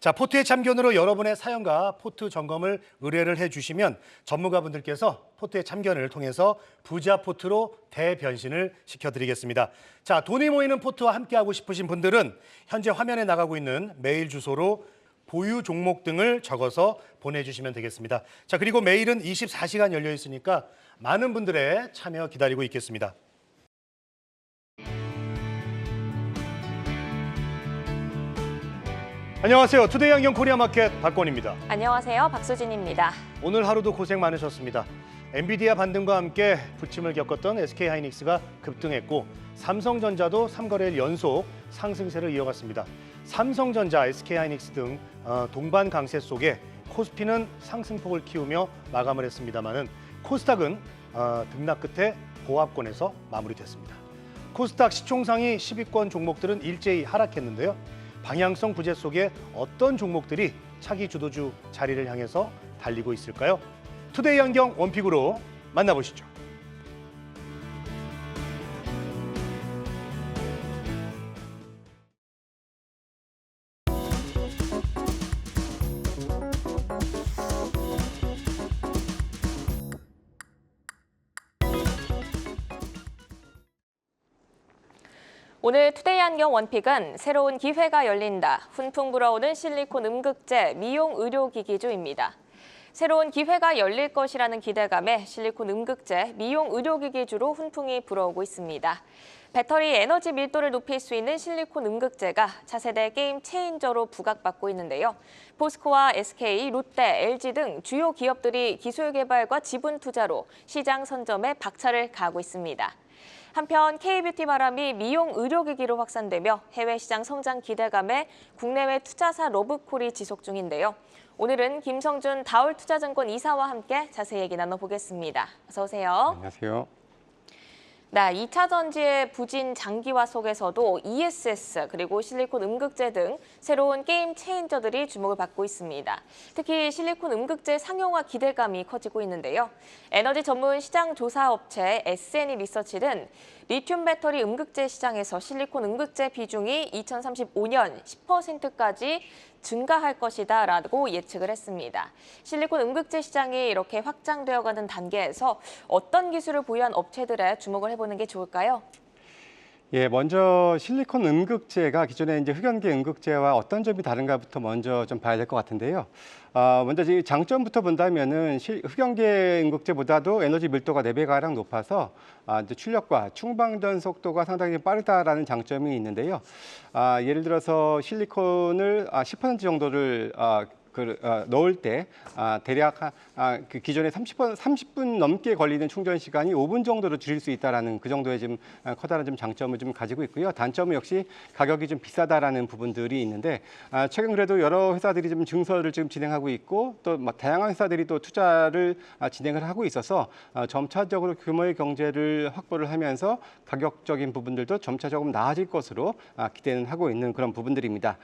자, 포트의 참견으로 여러분의 사연과 포트 점검을 의뢰를 해주시면 전문가분들께서 포트의 참견을 통해서 부자 포트로 대변신을 시켜드리겠습니다. 자, 돈이 모이는 포트와 함께하고 싶으신 분들은 현재 화면에 나가고 있는 메일 주소로 보유 종목 등을 적어서 보내주시면 되겠습니다. 자, 그리고 메일은 24시간 열려 있으니까 많은 분들의 참여 기다리고 있겠습니다. 안녕하세요. 투데이 안경 코리아 마켓 박권입니다. 안녕하세요. 박수진입니다. 오늘 하루도 고생 많으셨습니다. 엔비디아 반등과 함께 부침을 겪었던 SK하이닉스가 급등했고 삼성전자도 3거래일 연속 상승세를 이어갔습니다. 삼성전자, SK하이닉스 등 동반 강세 속에 코스피는 상승폭을 키우며 마감을 했습니다마는 코스닥은 등락 끝에 보합권에서 마무리됐습니다. 코스닥 시총상위 10위권 종목들은 일제히 하락했는데요. 방향성 부재 속에 어떤 종목들이 차기 주도주 자리를 향해서 달리고 있을까요? 투데이 안경 원픽으로 만나보시죠. 오늘 투데이 안경 원픽은 새로운 기회가 열린다. 훈풍 불어오는 실리콘 음극재 미용 의료기기주입니다. 새로운 기회가 열릴 것이라는 기대감에 실리콘 음극재 미용 의료기기주로 훈풍이 불어오고 있습니다. 배터리 에너지 밀도를 높일 수 있는 실리콘 음극재가 차세대 게임 체인저로 부각받고 있는데요. 포스코와 SK, 롯데, LG 등 주요 기업들이 기술 개발과 지분 투자로 시장 선점에 박차를 가하고 있습니다. 한편 K뷰티 바람이 미용 의료기기로 확산되며 해외 시장 성장 기대감에 국내외 투자사 러브콜이 지속 중인데요. 오늘은 김성준 다올투자증권 이사와 함께 자세히 얘기 나눠보겠습니다. 어서 오세요. 안녕하세요. 네, 2차 전지의 부진 장기화 속에서도 ESS 그리고 실리콘 음극재 등 새로운 게임 체인저들이 주목을 받고 있습니다. 특히 실리콘 음극재 상용화 기대감이 커지고 있는데요. 에너지 전문 시장 조사 업체 SNE 리서치는 리튬 배터리 음극재 시장에서 실리콘 음극재 비중이 2035년 10%까지 증가할 것이다라고 예측을 했습니다. 실리콘 음극재 시장이 이렇게 확장되어가는 단계에서 어떤 기술을 보유한 업체들에 주목을 해보는 게 좋을까요? 예, 먼저 실리콘 음극재가 기존의 이제 흑연계 음극재와 어떤 점이 다른가부터 먼저 좀 봐야 될 것 같은데요. 먼저 이 장점부터 본다면은 흑연계 음극재보다도 에너지 밀도가 4배가량 높아서 이제 출력과 충방전 속도가 상당히 빠르다라는 장점이 있는데요. 예를 들어서 실리콘을 10% 정도를 넣을 때 대략 그 기존에 30분 넘게 걸리는 충전 시간이 5분 정도로 줄일 수 있다라는 그 정도의 좀 커다란 좀 장점을 좀 가지고 있고요. 단점은 역시 가격이 좀 비싸다라는 부분들이 있는데 최근 그래도 여러 회사들이 좀 증설을 지금 진행하고 있고 또 다양한 회사들이 또 투자를 진행을 하고 있어서 점차적으로 규모의 경제를 확보를 하면서 가격적인 부분들도 점차 조금 나아질 것으로 기대는 하고 있는 그런 부분들입니다.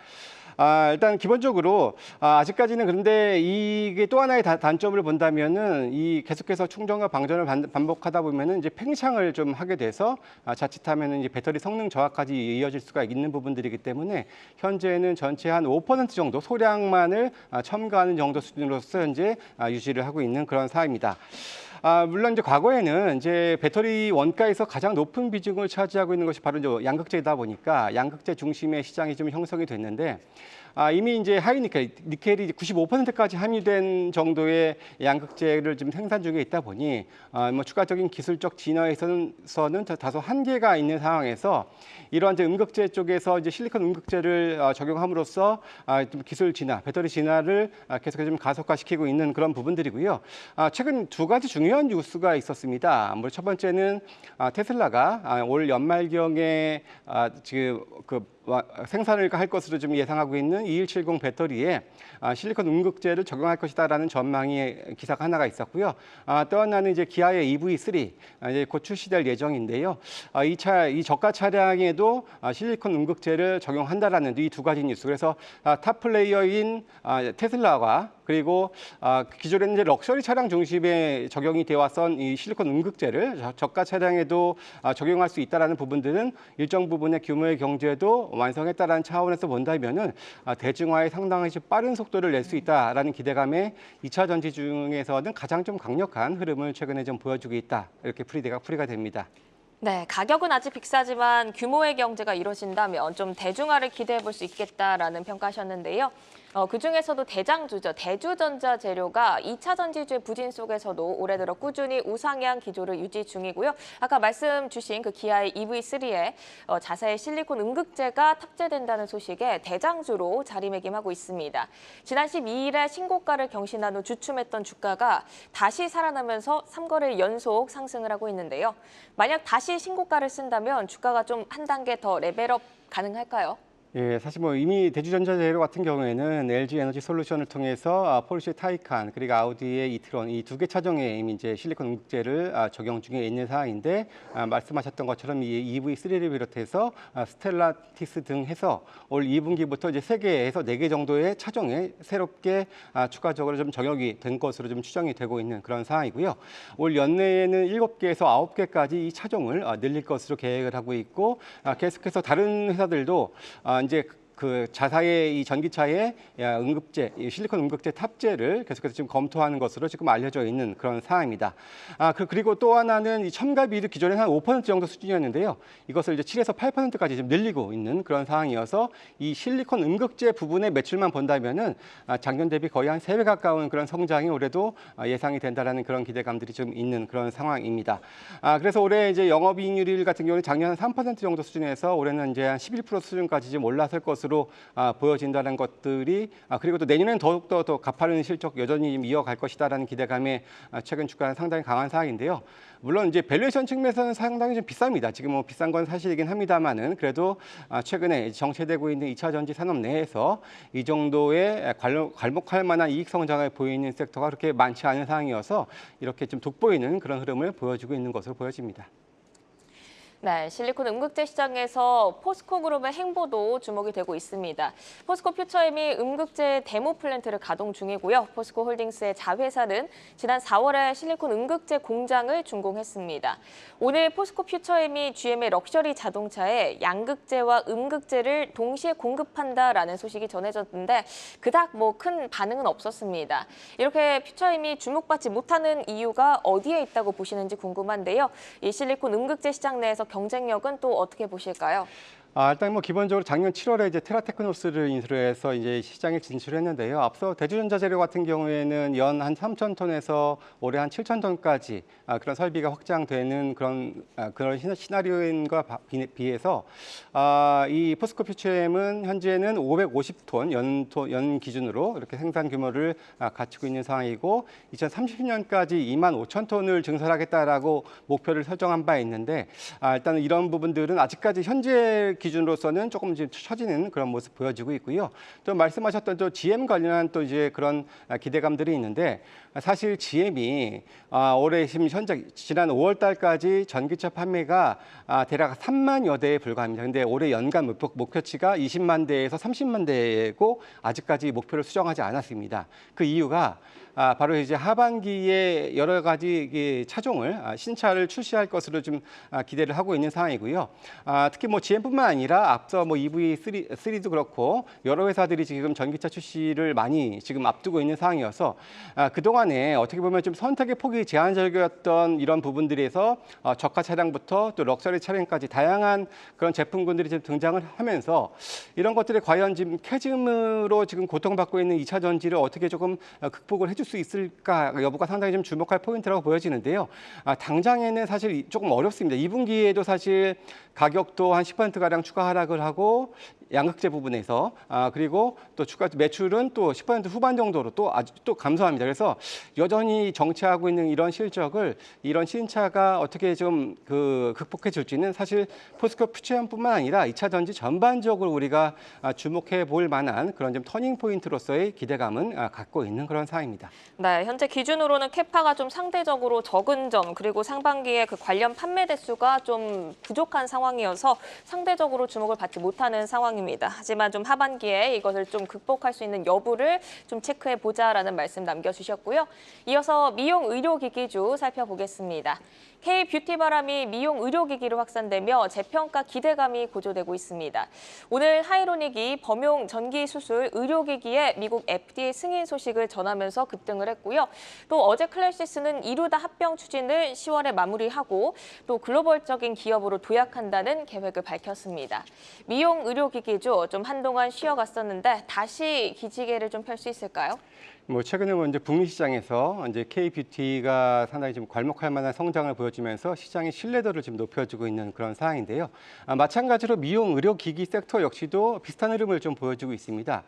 일단 기본적으로 아직까지는 그런데 이게 또 하나의 단점을 본다면은 이 계속해서 충전과 방전을 반복하다 보면은 이제 팽창을 좀 하게 돼서 자칫하면은 이제 배터리 성능 저하까지 이어질 수가 있는 부분들이기 때문에 현재는 전체 한 5% 정도 소량만을 첨가하는 정도 수준으로서 현재 유지를 하고 있는 그런 사항입니다. 물론 이제 과거에는 이제 배터리 원가에서 가장 높은 비중을 차지하고 있는 것이 바로 이제 양극재이다 보니까 양극재 중심의 시장이 좀 형성이 됐는데 이미 이제 하이니켈, 니켈이 95%까지 함유된 정도의 양극재를 지금 생산 중에 있다 보니 뭐 추가적인 기술적 진화에서는 다소 한계가 있는 상황에서 이러한 이제 음극재 쪽에서 이제 실리콘 음극재를 적용함으로써 좀 기술 진화, 배터리 진화를 계속해서 좀 가속화시키고 있는 그런 부분들이고요. 최근 두 가지 중요한 뉴스가 있었습니다. 첫 번째는 테슬라가 올 연말경에 지금 생산을 할 것으로 좀 예상하고 있는 2170 배터리에 실리콘 음극재를 적용할 것이다라는 전망의 기사가 하나가 있었고요. 또 하나는 이제 기아의 EV3 이제 곧 출시될 예정인데요. 이 저가 차량에도 실리콘 음극재를 적용한다라는 이 두 가지 뉴스. 그래서 탑 플레이어인 테슬라와 그리고 기존에는 이제 럭셔리 차량 중심에 적용이 되어 왔던 이 실리콘 음극재를 저가 차량에도 적용할 수 있다라는 부분들은 일정 부분의 규모의 경제도 완성했다라는 차원에서 본다면은 대중화에 상당히 빠른 속도를 낼 수 있다라는 기대감에 2차 전지 중에서는 가장 좀 강력한 흐름을 최근에 좀 보여주고 있다. 이렇게 풀이가 됩니다. 네, 가격은 아직 빅싸지만 규모의 경제가 이뤄진다면 좀 대중화를 기대해 볼 수 있겠다라는 평가하셨는데요. 그중에서도 대장주죠. 대주전자 재료가 2차 전지주의 부진 속에서도 올해 들어 꾸준히 우상향 기조를 유지 중이고요. 아까 말씀 주신 그 기아의 EV3에 자사의 실리콘 음극재가 탑재된다는 소식에 대장주로 자리매김하고 있습니다. 지난 12일에 신고가를 경신한 후 주춤했던 주가가 다시 살아나면서 3거래일 연속 상승을 하고 있는데요. 만약 다시 신고가를 쓴다면 주가가 좀 한 단계 더 레벨업 가능할까요? 예, 사실 뭐 이미 대주전자 재료 같은 경우에는 LG 에너지 솔루션을 통해서 포르쉐 타이칸 그리고 아우디의 이트론 이 두 개 차종에 이미 이제 실리콘 음극재를 적용 중에 있는 상황인데 말씀하셨던 것처럼 이 EV3를 비롯해서 스텔라티스 등 해서 올 2분기부터 이제 3개에서 4개 정도의 차종에 새롭게 추가적으로 좀 적용이 된 것으로 좀 추정이 되고 있는 그런 상황이고요. 올 연내에는 7개에서 9개까지 이 차종을 늘릴 것으로 계획을 하고 있고 계속해서 다른 회사들도 이제 그 자사의 이 전기차의 음극재, 실리콘 음극재 탑재를 계속해서 지금 검토하는 것으로 지금 알려져 있는 그런 상황입니다. 그리고 또 하나는 이 첨가비율이 기존에 한 5% 정도 수준이었는데요. 이것을 이제 7에서 8%까지 지금 늘리고 있는 그런 상황이어서 이 실리콘 음극재 부분의 매출만 본다면은 작년 대비 거의 한 3배 가까운 그런 성장이 올해도 예상이 된다라는 그런 기대감들이 좀 있는 그런 상황입니다. 그래서 올해 이제 영업이익률 같은 경우는 작년 한 3% 정도 수준에서 올해는 이제 한 11% 수준까지 좀 올라설 것으로 보여진다는 것들이 그리고 또 내년에는 더욱더 더 가파른 실적 여전히 이어갈 것이다라는 기대감에 최근 주가는 상당히 강한 상황인데요. 물론 이제 밸류에이션 측면에서는 상당히 좀 비쌉니다. 지금 뭐 비싼 건 사실이긴 합니다만은 그래도 최근에 정체되고 있는 2차 전지 산업 내에서 이 정도의 괄목할 만한 이익 성장을 보이는 섹터가 그렇게 많지 않은 상황이어서 이렇게 좀 돋보이는 그런 흐름을 보여주고 있는 것으로 보여집니다. 네, 실리콘 음극재 시장에서 포스코 그룹의 행보도 주목이 되고 있습니다. 포스코 퓨처엠이 음극재 데모 플랜트를 가동 중이고요. 포스코 홀딩스의 자회사는 지난 4월에 실리콘 음극재 공장을 준공했습니다. 오늘 포스코 퓨처엠이 GM의 럭셔리 자동차에 양극재와 음극재를 동시에 공급한다라는 소식이 전해졌는데 그닥 뭐 큰 반응은 없었습니다. 이렇게 퓨처엠이 주목받지 못하는 이유가 어디에 있다고 보시는지 궁금한데요. 이 실리콘 음극재 시장 내에서 경쟁력은 또 어떻게 보실까요? 일단 뭐 기본적으로 작년 7월에 이제 테라테크노스를 인수를 해서 이제 시장에 진출했는데요. 앞서 대주전자재료 같은 경우에는 연 한 3,000톤에서 올해 한 7,000톤까지 그런 설비가 확장되는 그런 시나리오인과 비해서 이 포스코 퓨처엠은 현재는 550톤 연 기준으로 이렇게 생산 규모를 갖추고 있는 상황이고 2030년까지 25,000톤을 증설하겠다라고 목표를 설정한 바 있는데 일단은 이런 부분들은 아직까지 현재 기준으로서는 조금 이제 처지는 그런 모습 보여지고 있고요. 또 말씀하셨던 또 GM 관련한 또 이제 그런 기대감들이 있는데 사실 GM이 올해 현재 지난 5월 달까지 전기차 판매가 대략 3만여 대에 불과합니다. 근데 올해 연간 목표치가 20만 대에서 30만 대고 아직까지 목표를 수정하지 않았습니다. 그 이유가 바로 이제 하반기에 여러 가지 차종을 신차를 출시할 것으로 좀 기대를 하고 있는 상황이고요. 특히 뭐 GM뿐만 아니라 앞서 뭐 EV3도 그렇고 여러 회사들이 지금 전기차 출시를 많이 지금 앞두고 있는 상황이어서 그동안에 어떻게 보면 좀 선택의 폭이 제한적이었던 이런 부분들에서 저가 차량부터 또 럭셔리 차량까지 다양한 그런 제품군들이 지금 등장을 하면서 이런 것들이 과연 지금 캐즘으로 지금 고통받고 있는 2차 전지를 어떻게 조금 극복을 해줄 수 있을까 여부가 상당히 좀 주목할 포인트라고 보여지는데요. 당장에는 사실 조금 어렵습니다. 2분기에도 사실 가격도 한 10%가량 추가 하락을 하고 양극재 부분에서 그리고 또 추가 매출은 또 10% 후반 정도로 또 아주 또 감소합니다. 그래서 여전히 정체하고 있는 이런 실적을 이런 신차가 어떻게 좀 극복해 줄지는 사실 포스코 퓨처엠뿐만 아니라 2차 전지 전반적으로 우리가 주목해 볼 만한 그런 좀 터닝 포인트로서의 기대감은 갖고 있는 그런 상황입니다. 네, 현재 기준으로는 캐파가 좀 상대적으로 적은 점 그리고 상반기에 그 관련 판매 대수가 좀 부족한 상황이어서 상대적으로 주목을 받지 못하는 상황입니다. 하지만 좀 하반기에 이것을 좀 극복할 수 있는 여부를 좀 체크해 보자라는 말씀 남겨주셨고요. 이어서 미용 의료기기주 살펴보겠습니다. K-뷰티 바람이 미용 의료기기로 확산되며 재평가 기대감이 고조되고 있습니다. 오늘 하이로닉이 범용 전기수술 의료기기에 미국 FDA 승인 소식을 전하면서 급등을 했고요. 또 어제 클래시스는 이루다 합병 추진을 10월에 마무리하고 또 글로벌적인 기업으로 도약한다는 계획을 밝혔습니다. 미용 의료기기죠. 좀 한동안 쉬어갔었는데 다시 기지개를 좀 펼 수 있을까요? 뭐 최근에 이제 북미 시장에서 이제 K-뷰티가 상당히 좀 괄목할 만한 성장을 보여주면서 시장의 신뢰도를 지금 높여주고 있는 그런 상황인데요. 마찬가지로 미용 의료기기 섹터 역시도 비슷한 흐름을 좀 보여주고 있습니다.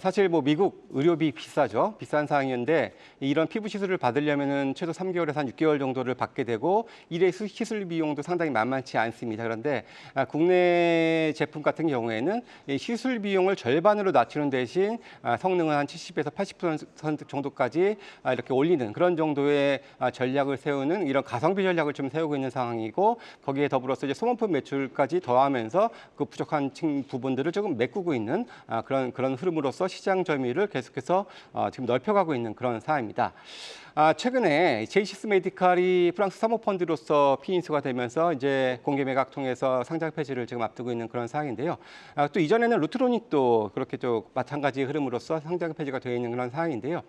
사실 뭐 미국 의료비 비싸죠. 비싼 상황인데 이런 피부 시술을 받으려면은 최소 3개월에서 한 6개월 정도를 받게 되고 일회 시술 비용도 상당히 만만치 않습니다. 그런데 국내 제품 같은 경우에는 이 시술 비용을 절반으로 낮추는 대신 성능은 한 70에서 80% 정도까지 이렇게 올리는 그런 정도의 전략을 세우는 이런 가성비 전략을 좀 세우고 있는 상황이고 거기에 더불어서 이제 소모품 매출까지 더하면서 그 부족한 부분들을 조금 메꾸고 있는 그런 흐름으로서 시장 점유율을 계속해서 지금 넓혀가고 있는 그런 상황입니다. 최근에 제이시스 메디칼이 프랑스 사모펀드로서 피인수가 되면서 이제 공개 매각 통해서 상장 폐지를 지금 앞두고 있는 그런 상황인데요. 또 이전에는 루트로닉도 그렇게 또 마찬가지 흐름으로서 상장 폐지가 되어 있는 그런 상황인데요.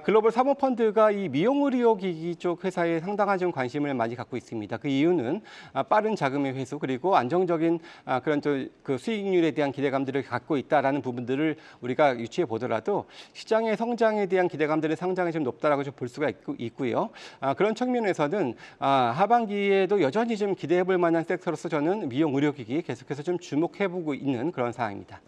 글로벌 사모펀드가 이 미용 의료기기 쪽 회사에 상당한 좀 관심을 많이 갖고 있습니다. 그 이유는 빠른 자금의 회수 그리고 안정적인 그런 그 수익률에 대한 기대감들을 갖고 있다라는 부분들을 우리가 유추해 보더라도 시장의 성장에 대한 기대감들의 상장이 좀 높다라고 좀 볼 수가 있고요. 그런 측면에서는 하반기에도 여전히 좀 기대해 볼 만한 섹터로서 저는 미용 의료기기 계속해서 좀 주목해 보고 있는 그런 상황입니다.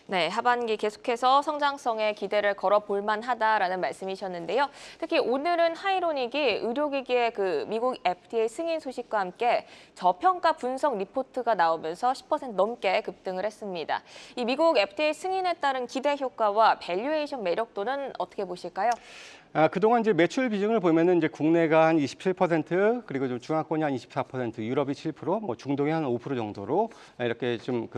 네, 하반기 계속해서 성장성에 기대를 걸어볼 만하다라는 말씀이셨는데요. 특히 오늘은 하이로닉이 의료기기의 그 미국 FDA 승인 소식과 함께 저평가 분석 리포트가 나오면서 10% 넘게 급등을 했습니다. 이 미국 FDA 승인에 따른 기대 효과와 밸류에이션 매력도는 어떻게 보실까요? 그동안 이제 매출 비중을 보면은 이제 국내가 한 27%, 그리고 좀 중화권이 한 24%, 유럽이 7%, 뭐 중동이 한 5% 정도로 이렇게 좀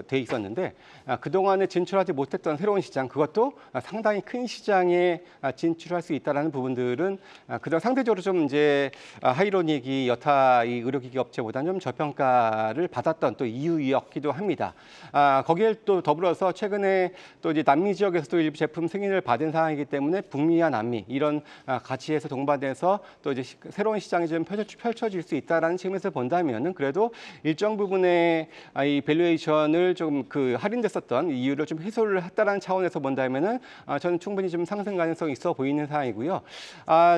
돼 있었는데 그동안에 진출하지 못했던 새로운 시장, 그것도 상당히 큰 시장에 진출할 수 있다라는 부분들은 그동안 상대적으로 좀 이제 하이로닉이 여타 이 의료기기 업체보다는 좀 저평가를 받았던 또 이유였기도 합니다. 거기에 또 더불어서 최근에 또 이제 남미 지역에서도 일부 제품 승인을 받은 상황이기 때문에 북미와 남미 이런 가치에서 동반돼서 또 이제 새로운 시장이 좀 펼쳐질 수 있다라는 측면에서 본다면은 그래도 일정 부분의 이 밸류에이션을 좀 그 할인됐었던 이유를 좀 해소를 했다라는 차원에서 본다면은 저는 충분히 좀 상승 가능성이 있어 보이는 상황이고요.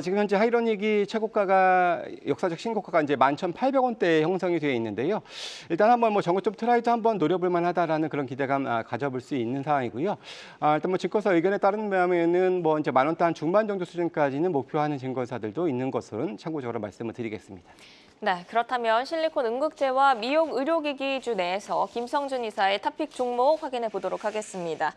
지금 현재 하이로닉이 최고가가 역사적 신고가가 이제 11,800원대에 형성이 되어 있는데요. 일단 한번 뭐 전고점 트라이도 한번 노려볼 만하다라는 그런 기대감 가져볼 수 있는 상황이고요. 일단 뭐 증권사 의견에 따르면은 뭐 이제 10,000원대 한 중반 정도 수준까지는 목표하는 증권사들도 있는 것은 참고적으로 말씀을 드리겠습니다. 네, 그렇다면 실리콘 응급제와 미용 의료기기주 내에서 김성준 이사의 탑픽 종목 확인해 보도록 하겠습니다.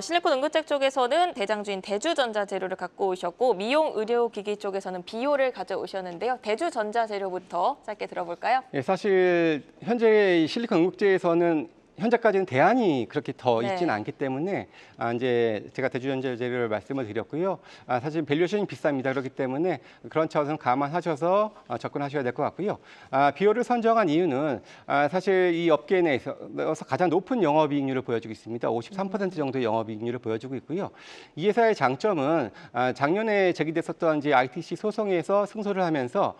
실리콘 응급제 쪽에서는 대장주인 대주전자재료를 갖고 오셨고 미용 의료기기 쪽에서는 비오를 가져오셨는데요. 대주전자재료부터 짧게 들어볼까요? 예, 사실 현재 실리콘 응급제에서는 현재까지는 대안이 그렇게 더 있지는 않기 때문에 이제 제가 대주전자재료를 말씀을 드렸고요. 사실 밸류에이션이 비쌉니다. 그렇기 때문에 그런 차원에서 감안하셔서 접근하셔야 될 것 같고요. 비오를 선정한 이유는 사실 이 업계 내에서 가장 높은 영업이익률을 보여주고 있습니다. 53% 정도의 영업이익률을 보여주고 있고요. 이 회사의 장점은 작년에 제기됐었던 이제 ITC 소송에서 승소를 하면서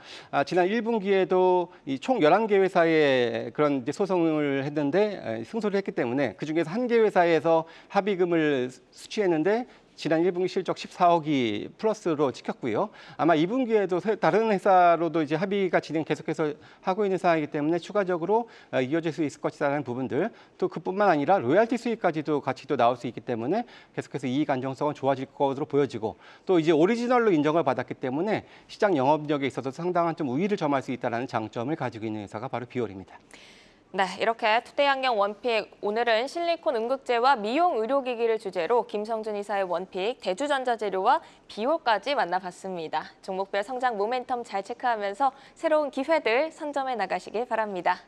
지난 1분기에도 총 11개 회사의 그런 이제 소송을 했는데 승소를 했기 때문에 그중에서 1개 회사에서 합의금을 수취했는데 지난 1분기 실적 14억이 플러스로 찍혔고요. 아마 2분기에도 다른 회사로도 이제 합의가 계속해서 하고 있는 상황이기 때문에 추가적으로 이어질 수 있을 것이라는 부분들, 또 그뿐만 아니라 로열티 수익까지도 같이 또 나올 수 있기 때문에 계속해서 이익 안정성은 좋아질 것으로 보여지고 또 이제 오리지널로 인정을 받았기 때문에 시장 영업력에 있어서 상당한 좀 우위를 점할 수 있다는 장점을 가지고 있는 회사가 바로 비올입니다. 네, 이렇게 투데이 안경 원픽, 오늘은 실리콘 응급제와 미용 의료기기를 주제로 김성준 이사의 원픽, 대주전자재료와 비올까지 만나봤습니다. 종목별 성장 모멘텀 잘 체크하면서 새로운 기회들 선점해 나가시길 바랍니다.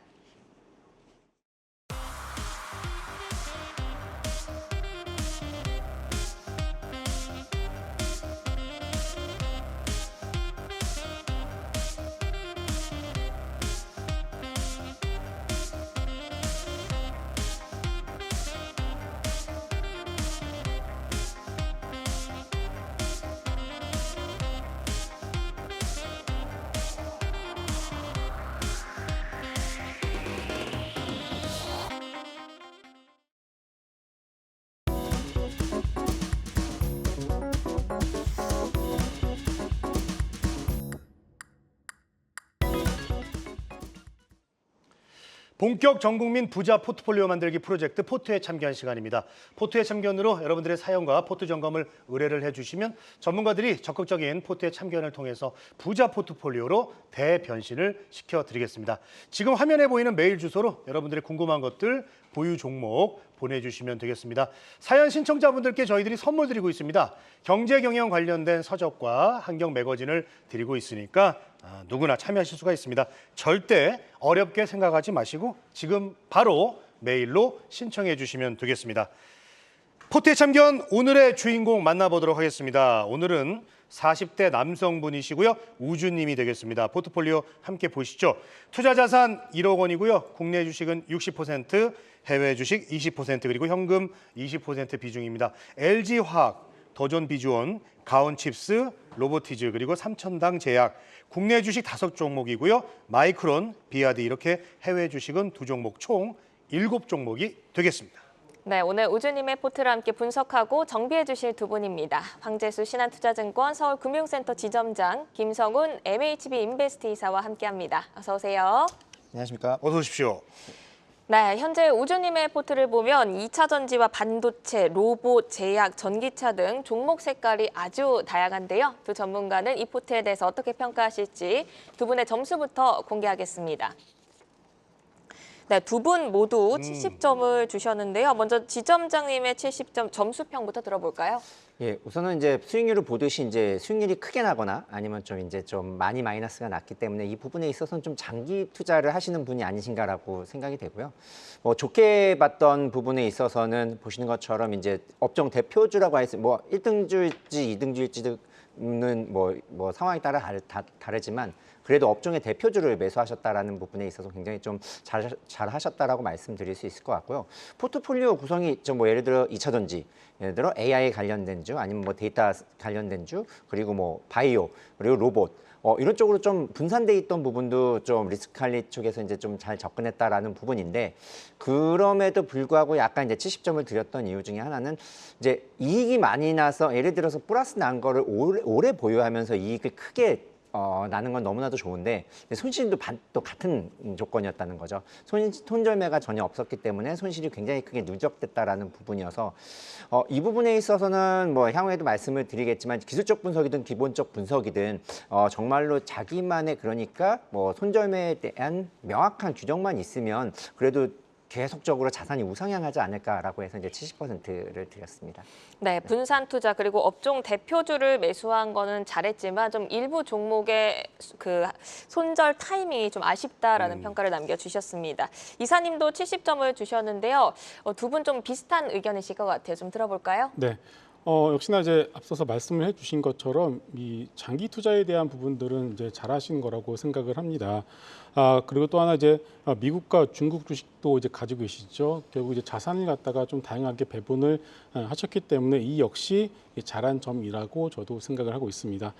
본격 전국민 부자 포트폴리오 만들기 프로젝트 포트에 참견 시간입니다. 포트에 참견으로 여러분들의 사연과 포트 점검을 의뢰를 해주시면 전문가들이 적극적인 포트에 참견을 통해서 부자 포트폴리오로 대변신을 시켜드리겠습니다. 지금 화면에 보이는 메일 주소로 여러분들의 궁금한 것들, 보유 종목 보내주시면 되겠습니다. 사연 신청자분들께 저희들이 선물 드리고 있습니다. 경제 경영 관련된 서적과 환경 매거진을 드리고 있으니까 누구나 참여하실 수가 있습니다. 절대 어렵게 생각하지 마시고 지금 바로 메일로 신청해 주시면 되겠습니다. 포트에 참견 오늘의 주인공 만나보도록 하겠습니다. 오늘은 40대 남성분이시고요. 우주님이 되겠습니다. 포트폴리오 함께 보시죠. 투자 자산 1억 원이고요. 국내 주식은 60%, 해외 주식 20% 그리고 현금 20% 비중입니다. LG화학, 더존비주원, 가온칩스, 로보티즈 그리고 삼천당 제약, 국내 주식 5종목이고요. 마이크론, 비아디 이렇게 해외 주식은 2종목 총 7종목이 되겠습니다. 네, 오늘 우주님의 포트를 함께 분석하고 정비해 주실 두 분입니다. 황재수 신한투자증권 서울금융센터 지점장, 김성훈 MHB 인베스트 이사와 함께합니다. 어서 오세요. 안녕하십니까. 어서 오십시오. 네, 현재 우주님의 포트를 보면 2차 전지와 반도체, 로봇, 제약, 전기차 등 종목 색깔이 아주 다양한데요. 두 전문가는 이 포트에 대해서 어떻게 평가하실지 두 분의 점수부터 공개하겠습니다. 네, 두 분 모두 70점을 주셨는데요. 먼저 지점장님의 70점 점수평부터 들어볼까요? 예, 우선은 이제 수익률을 보듯이 이제 수익률이 크게 나거나 아니면 좀 많이 마이너스가 났기 때문에 이 부분에 있어서는 좀 장기 투자를 하시는 분이 아니신가라고 생각이 되고요. 뭐 좋게 봤던 부분에 있어서는 보시는 것처럼 이제 업종 대표주라고 해서 뭐 1등주일지 2등주일지는 뭐 상황에 따라 다르지만 그래도 업종의 대표주를 매수하셨다라는 부분에 있어서 굉장히 좀 잘 하셨다라고 말씀드릴 수 있을 것 같고요. 포트폴리오 구성이 좀 뭐 예를 들어 2차 전지, 예를 들어 AI 관련된 주, 아니면 뭐 데이터 관련된 주, 그리고 뭐 바이오, 그리고 로봇, 이런 쪽으로 좀 분산돼 있던 부분도 좀 리스크관리 쪽에서 이제 좀 잘 접근했다라는 부분인데 그럼에도 불구하고 약간 이제 70점을 드렸던 이유 중에 하나는 이제 이익이 많이 나서 예를 들어서 플러스 난 거를 오래 보유하면서 이익을 크게 나는 건 너무나도 좋은데 손실도 또 같은 조건이었다는 거죠. 손절매가 전혀 없었기 때문에 손실이 굉장히 크게 누적됐다라는 부분이어서 이 부분에 있어서는 뭐 향후에도 말씀을 드리겠지만 기술적 분석이든 기본적 분석이든 정말로 자기만의 그러니까 뭐 손절매에 대한 명확한 규정만 있으면 그래도 계속적으로 자산이 우상향하지 않을까라고 해서 이제 70%를 드렸습니다. 네, 분산 투자 그리고 업종 대표주를 매수한 거는 잘했지만 좀 일부 종목의 그 손절 타이밍이 좀 아쉽다라는 평가를 남겨주셨습니다. 이사님도 70점을 주셨는데요. 두 분 좀 비슷한 의견이실 것 같아요. 좀 들어볼까요? 네. 역시나 이제 앞서서 말씀을 해주신 것처럼 이 장기 투자에 대한 부분들은 이제 잘하신 거라고 생각을 합니다. 그리고 또 하나 이제 미국과 중국 주식도 이제 가지고 계시죠. 결국 이제 자산을 갖다가 좀 다양하게 배분을 하셨기 때문에 이 역시 잘한 점이라고 저도 생각을 하고 있습니다.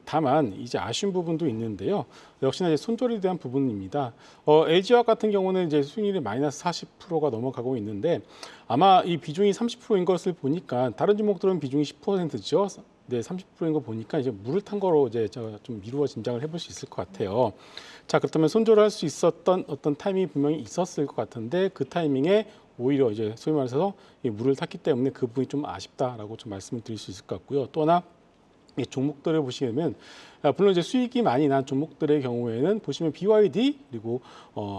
다만 이제 아쉬운 부분도 있는데요. 역시나 이제 손절에 대한 부분입니다. LG화학 같은 경우는 이제 수익률이 마이너스 40%가 넘어가고 있는데 아마 이 비중이 30%인 것을 보니까 다른 종목들은 비중이 10%죠. 네, 30%인 거 보니까 이제 물을 탄 거로 이제 제가 좀 미루어 짐작을 해볼 수 있을 것 같아요. 자, 그렇다면 손절할 수 있었던 어떤 타이밍이 분명히 있었을 것 같은데 그 타이밍에 오히려 이제 소위 말해서 이 물을 탔기 때문에 그 부분이 좀 아쉽다라고 좀 말씀을 드릴 수 있을 것 같고요. 또 하나 이 종목들을 보시면 물론 이제 수익이 많이 난 종목들의 경우에는 보시면 BYD 그리고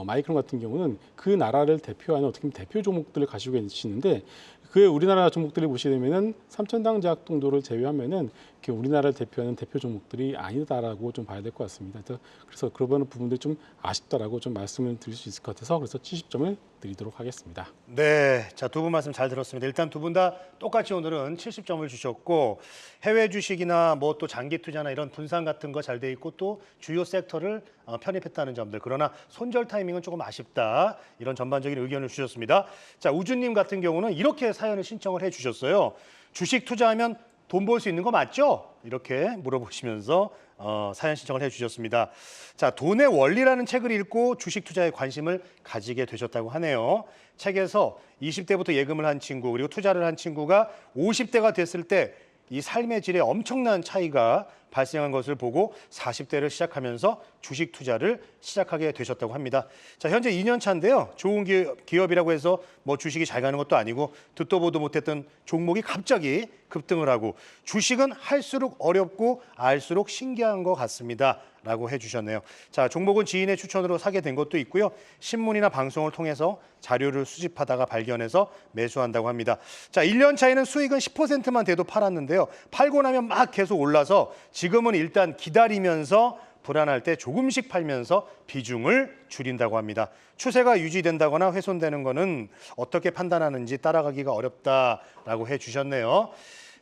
마이크론 같은 경우는 그 나라를 대표하는 어떻게 보면 대표 종목들을 가지고 계시는데 그 우리나라 종목들을 보시면은 삼천당 제약 정도를 제외하면은 우리나라를 대표하는 대표 종목들이 아니다라고 좀 봐야 될 것 같습니다. 그래서 그런 부분들 좀 아쉽다라고 좀 말씀을 드릴 수 있을 것 같아서 그래서 70점을 드리도록 하겠습니다. 네, 자, 두 분 말씀 잘 들었습니다. 일단 두 분 다 똑같이 오늘은 70점을 주셨고 해외 주식이나 뭐 또 장기 투자나 이런 분산 같은 거 잘 돼 있고 또 주요 섹터를 편입했다는 점들. 그러나 손절 타이밍은 조금 아쉽다. 이런 전반적인 의견을 주셨습니다. 자, 우주님 같은 경우는 이렇게 사연을 신청을 해주셨어요. 주식 투자하면 돈 벌 수 있는 거 맞죠? 이렇게 물어보시면서 사연 신청을 해주셨습니다. 자, 돈의 원리라는 책을 읽고 주식 투자에 관심을 가지게 되셨다고 하네요. 책에서 20대부터 예금을 한 친구 그리고 투자를 한 친구가 50대가 됐을 때 이 삶의 질에 엄청난 차이가 발생한 것을 보고 40대를 시작하면서 주식 투자를 시작하게 되셨다고 합니다. 자, 현재 2년 차인데요. 좋은 기업이라고 해서 뭐 주식이 잘 가는 것도 아니고 듣도 보도 못했던 종목이 갑자기 급등을 하고 주식은 할수록 어렵고 알수록 신기한 것 같습니다. 라고 해주셨네요. 자, 종목은 지인의 추천으로 사게 된 것도 있고요. 신문이나 방송을 통해서 자료를 수집하다가 발견해서 매수한다고 합니다. 자, 1년 차에는 수익은 10%만 돼도 팔았는데요. 팔고 나면 막 계속 올라서 지금은 일단 기다리면서 불안할 때 조금씩 팔면서 비중을 줄인다고 합니다. 추세가 유지된다거나 훼손되는 거는 어떻게 판단하는지 따라가기가 어렵다라고 해주셨네요.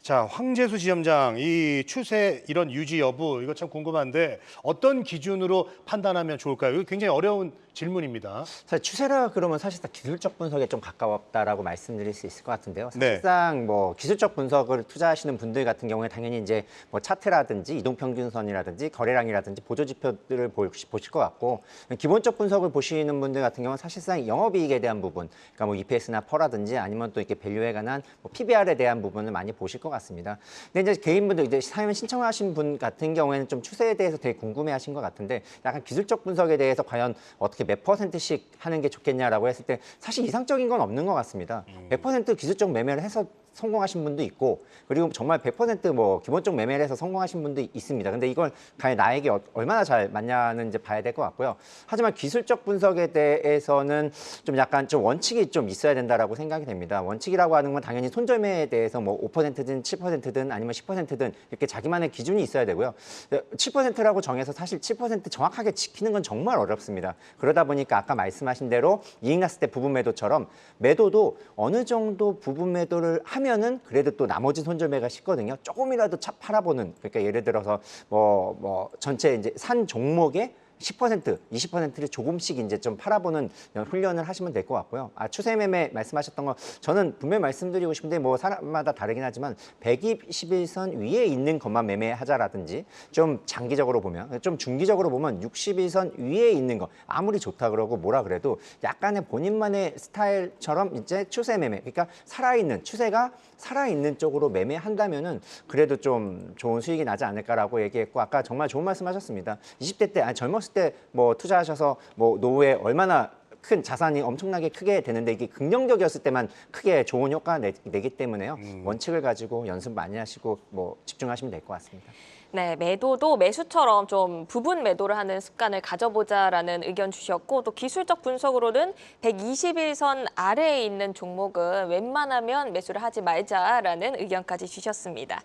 자, 황재수 지점장, 이 추세 이런 유지 여부 이거 참 궁금한데 어떤 기준으로 판단하면 좋을까요? 이거 굉장히 어려운 질문입니다. 사실 추세라 그러면 사실상 기술적 분석에 좀 가까웠다라고 말씀드릴 수 있을 것 같은데요. 네. 사실상 뭐 기술적 분석을 투자하시는 분들 같은 경우에 당연히 이제 뭐 차트라든지 이동평균선이라든지 거래량이라든지 보조지표들을 보실 것 같고, 기본적 분석을 보시는 분들 같은 경우는 사실상 영업이익에 대한 부분, 그러니까 뭐 EPS나 퍼라든지 아니면 또 이렇게 밸류에 관한 뭐 PBR에 대한 부분을 많이 보실 것 같습니다. 근데 이제 개인분들 이제 사연 신청하신 분 같은 경우에는 좀 추세에 대해서 되게 궁금해하신 것 같은데, 약간 기술적 분석에 대해서 과연 어떻게 몇 %씩 하는 게 좋겠냐라고 했을 때 사실 이상적인 건 없는 것 같습니다. 100% 기술적 매매를 해서 성공하신 분도 있고, 그리고 정말 100%뭐 기본적 매매를 해서 성공하신 분도 있습니다. 근데 이걸 과연 나에게 얼마나 잘 맞냐는 이제 봐야 될 것 같고요. 하지만 기술적 분석에 대해서는 좀 약간 좀 원칙이 좀 있어야 된다라고 생각이 됩니다. 원칙이라고 하는 건 당연히 손절매에 대해서 뭐 5%든 7%든 아니면 10%든 이렇게 자기만의 기준이 있어야 되고요. 7%라고 정해서 사실 7% 정확하게 지키는 건 정말 어렵습니다. 그러다 보니까 아까 말씀하신 대로 이익 났을 때 부분 매도처럼 매도도 어느 정도 부분 매도를 하면은 그래도 또 나머지 손절매가 쉽거든요. 조금이라도 팔아보는, 그러니까 예를 들어서 뭐 전체 이제 산 종목의 10%, 20%를 조금씩 이제 좀 팔아보는 훈련을 하시면 될 것 같고요. 추세 매매 말씀하셨던 거 저는 분명히 말씀드리고 싶은데 뭐 사람마다 다르긴 하지만 121선 위에 있는 것만 매매하자라든지, 좀 장기적으로 보면, 좀 중기적으로 보면 61선 위에 있는 거 아무리 좋다 그러고 뭐라 그래도 약간의 본인만의 스타일처럼 이제 추세 매매, 그러니까 살아있는 추세가 살아있는 쪽으로 매매한다면은 그래도 좀 좋은 수익이 나지 않을까라고 얘기했고, 아까 정말 좋은 말씀하셨습니다. 20대 때 젊었을 때 뭐 투자하셔서 뭐 노후에 얼마나 큰 자산이 엄청나게 크게 되는데 이게 긍정적이었을 때만 크게 좋은 효과가 내기 때문에요. 원칙을 가지고 연습 많이 하시고 뭐 집중하시면 될 것 같습니다. 네, 매도도 매수처럼 좀 부분 매도를 하는 습관을 가져보자라는 의견 주셨고, 또 기술적 분석으로는 121선 아래에 있는 종목은 웬만하면 매수를 하지 말자라는 의견까지 주셨습니다.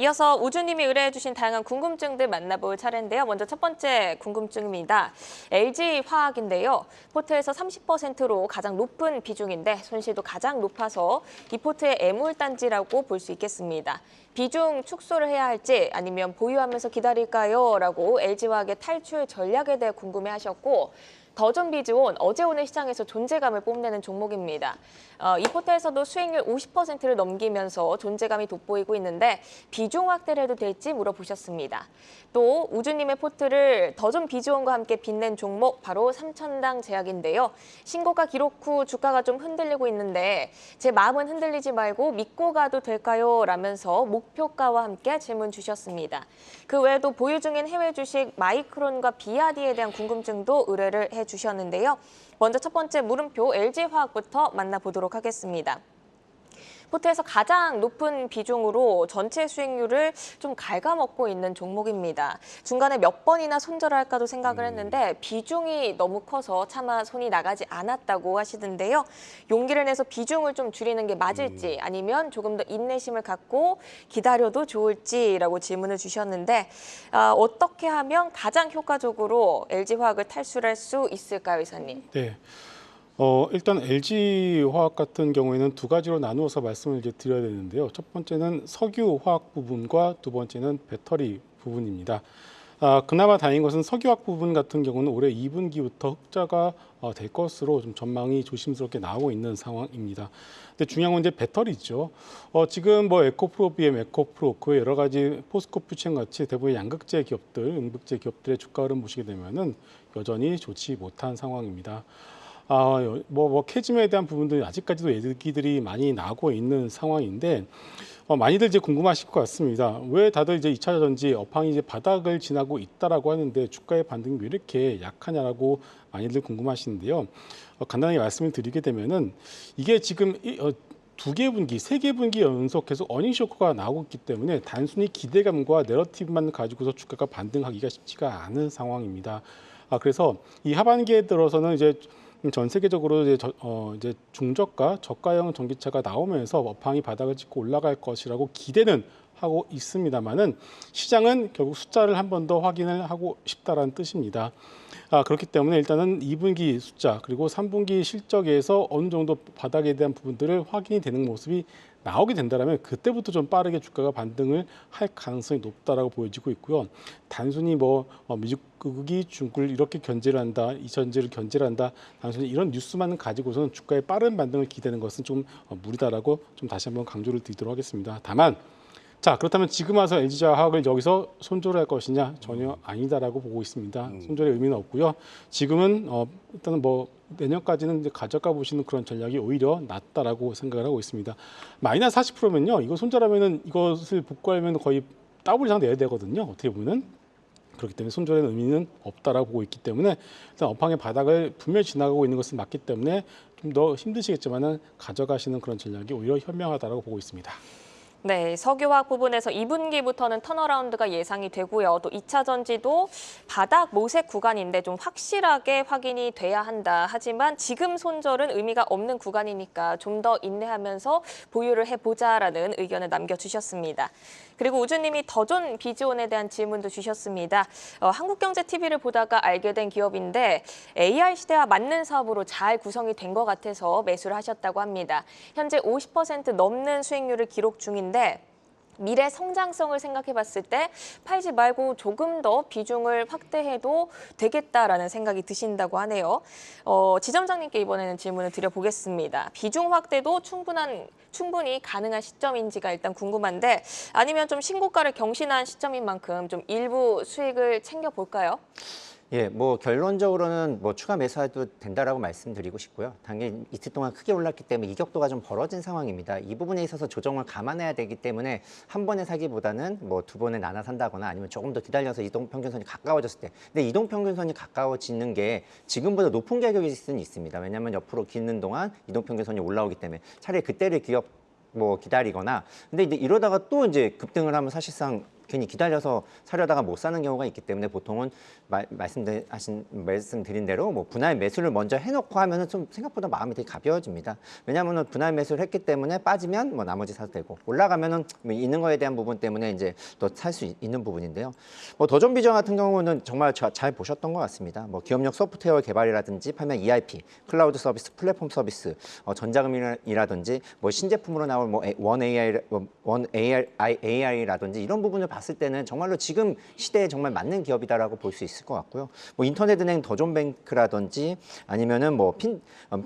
이어서 우주님이 의뢰해 주신 다양한 궁금증들 만나볼 차례인데요. 먼저 첫 번째 궁금증입니다. LG화학인데요. 포트에서 30%로 가장 높은 비중인데 손실도 가장 높아서 이 포트의 애물단지라고 볼 수 있겠습니다. 비중 축소를 해야 할지 아니면 보유하면서 기다릴까요? 라고 LG화학의 탈출 전략에 대해 궁금해하셨고, 더존비즈온 어제 오늘 시장에서 존재감을 뽐내는 종목입니다. 이 포트에서도 수익률 50%를 넘기면서 존재감이 돋보이고 있는데 비중 확대를 해도 될지 물어보셨습니다. 또 우주님의 포트를 더존비즈온과 함께 빛낸 종목 바로 삼천당 제약인데요. 신고가 기록 후 주가가 좀 흔들리고 있는데 제 마음은 흔들리지 말고 믿고 가도 될까요? 라면서 목표가와 함께 질문 주셨습니다. 그 외에도 보유 중인 해외 주식 마이크론과 비아디에 대한 궁금증도 의뢰를 해주셨는데요. 먼저 첫 번째 물음표 LG화학부터 만나보도록 하겠습니다. 포트에서 가장 높은 비중으로 전체 수익률을 좀 갉아먹고 있는 종목입니다. 중간에 몇 번이나 손절을 할까도 생각을 했는데 비중이 너무 커서 차마 손이 나가지 않았다고 하시던데요. 용기를 내서 비중을 좀 줄이는 게 맞을지 아니면 조금 더 인내심을 갖고 기다려도 좋을지라고 질문을 주셨는데 어떻게 하면 가장 효과적으로 LG화학을 탈출할 수 있을까요, 이사님? 네. 일단 LG화학 같은 경우에는 두 가지로 나누어서 말씀을 이제 드려야 되는데요. 첫 번째는 석유화학 부분과 두 번째는 배터리 부분입니다. 그나마 다행인 것은 석유화학 부분 같은 경우는 올해 2분기부터 흑자가 될 것으로 좀 전망이 조심스럽게 나오고 있는 상황입니다. 근데 중요한 건 이제 배터리죠. 지금 뭐 에코프로, BM, 에코프로 그 여러 가지 포스코 퓨처 같이 대부분 양극재 기업들, 음극재 기업들의 주가 흐름 보시게 되면은 여전히 좋지 못한 상황입니다. 캐즘에 대한 부분들이 아직까지도 얘기들이 많이 나오고 있는 상황인데 많이들 이제 궁금하실 것 같습니다. 왜 다들 이제 2차 전지 업황이 이제 바닥을 지나고 있다라고 하는데 주가의 반등이 왜 이렇게 약하냐라고 많이들 궁금하시는데요. 간단하게 말씀을 드리게 되면은 이게 지금 2개 분기, 3개 분기 연속 계속 어닝 쇼크가 나오고 있기 때문에 단순히 기대감과 내러티브만 가지고서 주가가 반등하기가 쉽지가 않은 상황입니다. 그래서 이 하반기에 들어서는 이제 전 세계적으로 이제 중저가, 저가형 전기차가 나오면서 업황이 바닥을 찍고 올라갈 것이라고 기대는 하고 있습니다만은 시장은 결국 숫자를 한 번 더 확인을 하고 싶다라는 뜻입니다. 그렇기 때문에 일단은 2분기 숫자 그리고 3분기 실적에서 어느 정도 바닥에 대한 부분들을 확인이 되는 모습이 나오게 된다면 그때부터 좀 빠르게 주가가 반등을 할 가능성이 높다라고 보여지고 있고요. 단순히 미국이 중국을 이렇게 견제를 한다, 이 전제를 견제를 한다, 단순히 이런 뉴스만 가지고서는 주가의 빠른 반등을 기대는 것은 좀 무리다라고 좀 다시 한번 강조를 드리도록 하겠습니다. 다만 자, 그렇다면 지금 와서 LG화학을 여기서 손절을 할 것이냐? 전혀 아니다라고 보고 있습니다. 손절의 의미는 없고요. 지금은 일단은 내년까지는 이제 가져가 보시는 그런 전략이 오히려 낫다라고 생각을 하고 있습니다. 마이너스 40%면요. 이거 손절하면은 이것을 복구하면 거의 더블 이상 내야 되거든요. 어떻게 보면은. 그렇기 때문에 손절의 의미는 없다라고 보고 있기 때문에 일단 업황의 바닥을 분명히 지나가고 있는 것은 맞기 때문에 좀 더 힘드시겠지만은 가져가시는 그런 전략이 오히려 현명하다라고 보고 있습니다. 네, 석유화학 부분에서 2분기부터는 턴어라운드가 예상이 되고요. 또 2차 전지도 바닥 모색 구간인데 좀 확실하게 확인이 돼야 한다. 하지만 지금 손절은 의미가 없는 구간이니까 좀 더 인내하면서 보유를 해보자라는 의견을 남겨주셨습니다. 그리고 우주님이 더존 비즈온에 대한 질문도 주셨습니다. 한국경제TV를 보다가 알게 된 기업인데 AI 시대와 맞는 사업으로 잘 구성이 된 것 같아서 매수를 하셨다고 합니다. 현재 50% 넘는 수익률을 기록 중인데 미래 성장성을 생각해 봤을 때 팔지 말고 조금 더 비중을 확대해도 되겠다라는 생각이 드신다고 하네요. 지점장님께 이번에는 질문을 드려보겠습니다. 비중 확대도 충분히 가능한 시점인지가 일단 궁금한데 아니면 좀 신고가를 경신한 시점인 만큼 좀 일부 수익을 챙겨볼까요? 예, 결론적으로는 추가 매수해도 된다라고 말씀드리고 싶고요. 당연히 이틀 동안 크게 올랐기 때문에 이격도가 좀 벌어진 상황입니다. 이 부분에 있어서 조정을 감안해야 되기 때문에 한 번에 사기보다는 두 번에 나눠 산다거나 아니면 조금 더 기다려서 이동평균선이 가까워졌을 때. 근데 이동평균선이 가까워지는 게 지금보다 높은 가격일 수는 있습니다. 왜냐하면 옆으로 기는 동안 이동평균선이 올라오기 때문에 차라리 그때를 기다리거나. 근데 이제 이러다가 또 이제 급등을 하면 사실상 괜히 기다려서 사려다가 못 사는 경우가 있기 때문에 보통은 말씀드린 대로 분할 매수를 먼저 해놓고 하면은 좀 생각보다 마음이 되게 가벼워집니다. 왜냐하면 분할 매수를 했기 때문에 빠지면 나머지 사도 되고 올라가면은 있는 거에 대한 부분 때문에 이제 또 살 수 있는 부분인데요. 더존 비전 같은 경우는 정말 잘 보셨던 것 같습니다. 기업력 소프트웨어 개발이라든지 판매 ERP, 클라우드 서비스, 플랫폼 서비스, 전자금이라든지 신제품으로 나올 원 AI라든지 이런 부분을 봤을 때는 정말로 지금 시대에 정말 맞는 기업이다라고 볼 수 있을 것 같고요. 인터넷은행 더존뱅크라든지 아니면은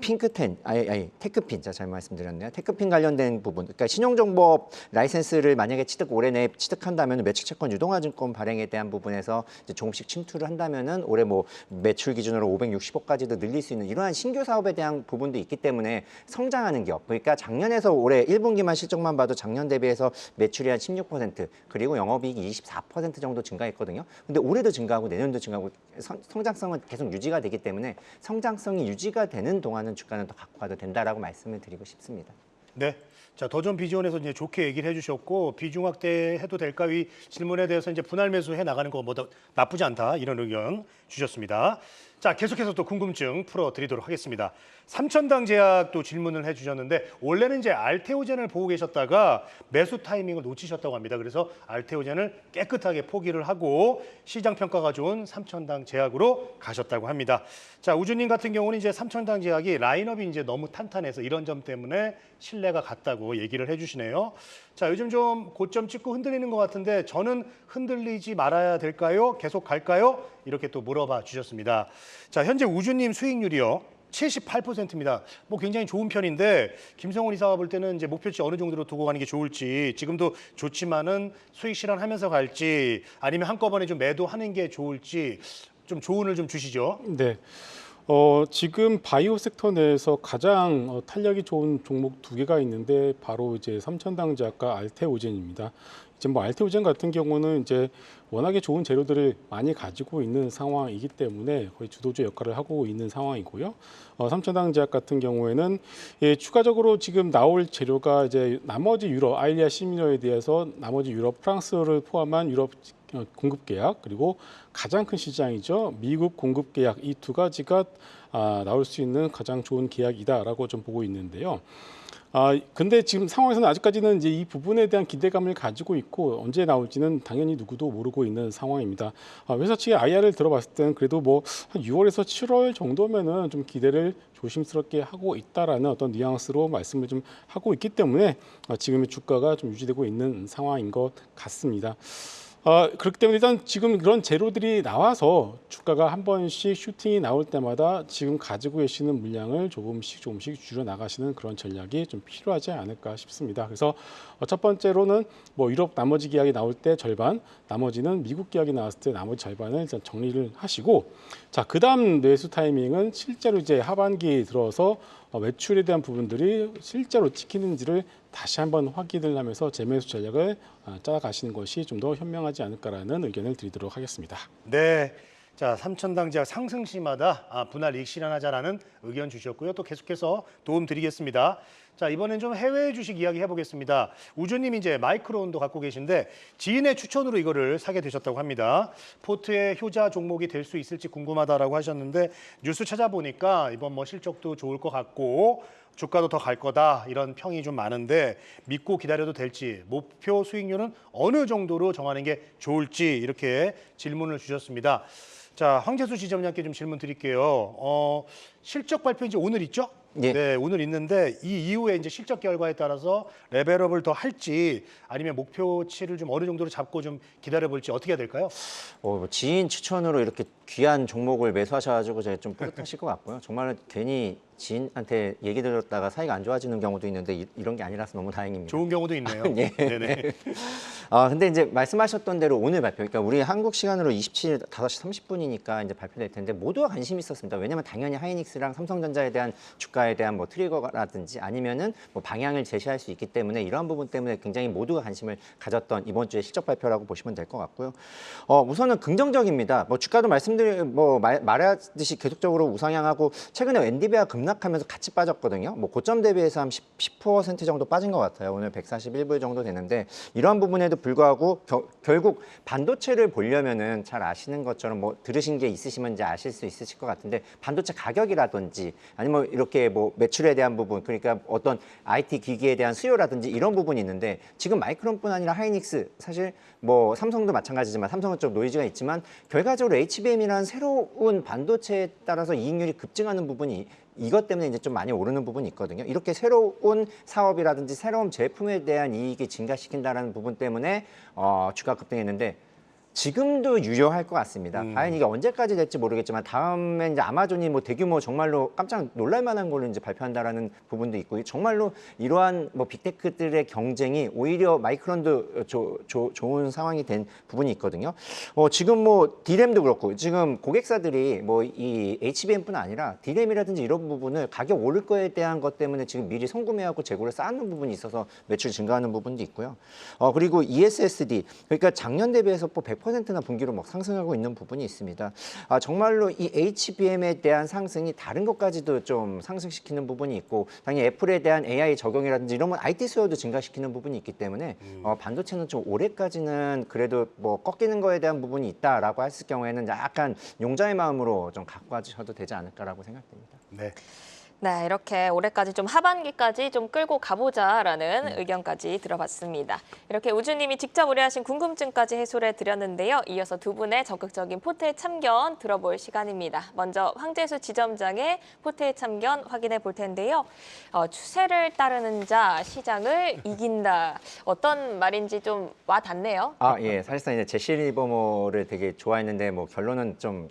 핑크텐, 테크핀, 제가 잘 말씀드렸네요. 테크핀 관련된 부분, 그러니까 신용정보업 라이센스를 만약에 올해 내에 취득한다면 매출채권 유동화증권 발행에 대한 부분에서 이제 조금씩 침투를 한다면은 올해 매출 기준으로 560억까지도 늘릴 수 있는 이러한 신규 사업에 대한 부분도 있기 때문에 성장하는 기업. 그러니까 작년에서 올해 1분기만 실적만 봐도 작년 대비해서 매출이 한 16% 그리고 영업이익이 24% 정도 증가했거든요. 근데 올해도 증가하고 내년도 증가하고 성장성은 계속 유지가 되기 때문에 성장성이 유지가 되는 동안은 주가는 더 갖고 가도 된다라고 말씀을 드리고 싶습니다. 네. 자, 더존 비즈온에서 이제 좋게 얘기를 해주셨고 비중 확대해도 될까 이 질문에 대해서 이제 분할 매수해 나가는 거 나쁘지 않다 이런 의견 주셨습니다. 자, 계속해서 또 궁금증 풀어드리도록 하겠습니다. 삼천당 제약도 질문을 해주셨는데 원래는 이제 알테오젠을 보고 계셨다가 매수 타이밍을 놓치셨다고 합니다. 그래서 알테오젠을 깨끗하게 포기를 하고 시장 평가가 좋은 삼천당 제약으로 가셨다고 합니다. 자, 우주님 같은 경우는 이제 삼천당 제약이 라인업이 이제 너무 탄탄해서 이런 점 때문에 신뢰가 갔다고 얘기를 해주시네요. 자, 요즘 좀 고점 찍고 흔들리는 것 같은데 저는 흔들리지 말아야 될까요? 계속 갈까요? 이렇게 또 물어봐 주셨습니다. 자, 현재 우주님 수익률이요. 78%입니다. 굉장히 좋은 편인데 김성훈 이사가 볼 때는 이제 목표치 어느 정도로 두고 가는 게 좋을지 지금도 좋지만은 수익 실현하면서 갈지 아니면 한꺼번에 좀 매도하는 게 좋을지 좀 조언을 좀 주시죠. 네. 지금 바이오 섹터 내에서 가장 탄력이 좋은 종목 두 개가 있는데 바로 이제 삼천당제약과 알테오젠입니다. 이제 뭐 알테오젠 같은 경우는 이제 워낙에 좋은 재료들을 많이 가지고 있는 상황이기 때문에 거의 주도주 역할을 하고 있는 상황이고요. 삼천당제약 같은 경우에는 추가적으로 지금 나올 재료가 이제 나머지 유럽, 아일리아 시미너에 대해서 나머지 유럽, 프랑스를 포함한 유럽 공급 계약 그리고 가장 큰 시장이죠. 미국 공급 계약 이 두 가지가 나올 수 있는 가장 좋은 계약이다라고 좀 보고 있는데요. 근데 지금 상황에서는 아직까지는 이제 이 부분에 대한 기대감을 가지고 있고 언제 나올지는 당연히 누구도 모르고 있는 상황입니다. 회사 측의 IR을 들어봤을 때는 그래도 뭐 한 6월에서 7월 정도면은 좀 기대를 조심스럽게 하고 있다라는 어떤 뉘앙스로 말씀을 좀 하고 있기 때문에 지금의 주가가 좀 유지되고 있는 상황인 것 같습니다. 그렇기 때문에 일단 지금 그런 재료들이 나와서 주가가 한 번씩 슈팅이 나올 때마다 지금 가지고 계시는 물량을 조금씩 줄여 나가시는 그런 전략이 좀 필요하지 않을까 싶습니다. 그래서 첫 번째로는 뭐 유럽 나머지 계약이 나올 때 절반, 나머지는 미국 계약이 나왔을 때 나머지 절반을 일단 정리를 하시고, 자, 그다음 매수 타이밍은 실제로 이제 하반기 들어서 매출에 대한 부분들이 실제로 찍히는지를 다시 한번 확인을 하면서 재매수 전략을 짜가시는 것이 좀 더 현명하지 않을까라는 의견을 드리도록 하겠습니다. 네. 자, 삼천당제약 상승 시마다 분할 이익 실현하자라는 의견 주셨고요. 또 계속해서 도움 드리겠습니다. 자, 이번엔 좀 해외 주식 이야기 해보겠습니다. 우주님 이제 마이크론도 갖고 계신데 지인의 추천으로 이거를 사게 되셨다고 합니다. 포트의 효자 종목이 될 수 있을지 궁금하다라고 하셨는데 뉴스 찾아보니까 이번 뭐 실적도 좋을 것 같고 주가도 더 갈 거다 이런 평이 좀 많은데 믿고 기다려도 될지 목표 수익률은 어느 정도로 정하는 게 좋을지 이렇게 질문을 주셨습니다. 자, 황재수 지점장께 좀 질문 드릴게요. 실적 발표 이제 오늘 있죠? 예. 네, 오늘 있는데 이 이후에 이제 실적 결과에 따라서 레벨업을 더 할지 아니면 목표치를 좀 어느 정도로 잡고 좀 기다려볼지 어떻게 해야 될까요? 지인 추천으로 이렇게 귀한 종목을 매수하셔가지고 제가 좀 뿌듯하실 것 같고요. 정말 괜히 지인한테 얘기 들었다가 사이가 안 좋아지는 경우도 있는데 이런 게 아니라서 너무 다행입니다. 좋은 경우도 있네요. 예. 네네. 근데 이제 말씀하셨던 대로 오늘 발표, 그러니까 우리 한국 시간으로 27일 5시 30분이니까 이제 발표될 텐데 모두가 관심이 있었습니다. 왜냐하면 당연히 하이닉스랑 삼성전자에 대한 주가에 대한 뭐 트리거라든지 아니면은 뭐 방향을 제시할 수 있기 때문에 이러한 부분 때문에 굉장히 모두가 관심을 가졌던 이번 주에 실적 발표라고 보시면 될 것 같고요. 우선은 긍정적입니다. 뭐 주가도 말하듯이 계속적으로 우상향하고 최근에 엔비디아 급락하면서 같이 빠졌거든요. 뭐 고점 대비해서 한 10% 정도 빠진 것 같아요. 오늘 141불 정도 되는데 이러한 부분에도 불구하고 결국 반도체를 보려면은 잘 아시는 것처럼 뭐 들으신 게 있으시면 이제 아실 수 있으실 것 같은데 반도체 가격이라든지 아니면 이렇게 뭐 매출에 대한 부분 그러니까 어떤 IT 기기에 대한 수요라든지 이런 부분이 있는데 지금 마이크론뿐 아니라 하이닉스 사실 뭐 삼성도 마찬가지지만 삼성은 좀 노이즈가 있지만 결과적으로 HBM이라는 새로운 반도체에 따라서 이익률이 급증하는 부분이 이것 때문에 이제 좀 많이 오르는 부분이 있거든요. 이렇게 새로운 사업이라든지 새로운 제품에 대한 이익이 증가시킨다는 부분 때문에 주가 급등했는데 지금도 유효할 것 같습니다. 과연 이게 언제까지 될지 모르겠지만 다음에 이제 아마존이 뭐 대규모 정말로 깜짝 놀랄 만한 걸로 이제 발표한다라는 부분도 있고 정말로 이러한 뭐 빅테크들의 경쟁이 오히려 마이크론도 좋은 상황이 된 부분이 있거든요. 지금 뭐 D램도 그렇고 지금 고객사들이 뭐 이 HBM뿐 아니라 D램이라든지 이런 부분을 가격 오를 거에 대한 것 때문에 지금 미리 선구매하고 재고를 쌓는 부분이 있어서 매출 증가하는 부분도 있고요. 그리고 ESSD 그러니까 작년 대비해서 뭐 100%나 분기로 막 상승하고 있는 부분이 있습니다. 정말로 이 HBM에 대한 상승이 다른 것까지도 좀 상승시키는 부분이 있고 당연히 애플에 대한 AI 적용이라든지 이러면 IT 수요도 증가시키는 부분이 있기 때문에 반도체는 좀 올해까지는 그래도 뭐 꺾이는 거에 대한 부분이 있다라고 했을 경우에는 약간 용자의 마음으로 좀 갖고 가셔도 되지 않을까라고 생각됩니다. 네. 네, 이렇게 올해까지 좀 하반기까지 좀 끌고 가보자라는 의견까지 들어봤습니다. 이렇게 우주님이 직접 의뢰하신 궁금증까지 해소를 해드렸는데요. 이어서 두 분의 적극적인 포트의 참견 들어볼 시간입니다. 먼저 황재수 지점장의 포트의 참견 확인해 볼 텐데요. 추세를 따르는 자 시장을 이긴다. 어떤 말인지 좀 와닿네요. 예. 사실상 이제 제시 리버모를 되게 좋아했는데 뭐 결론은 좀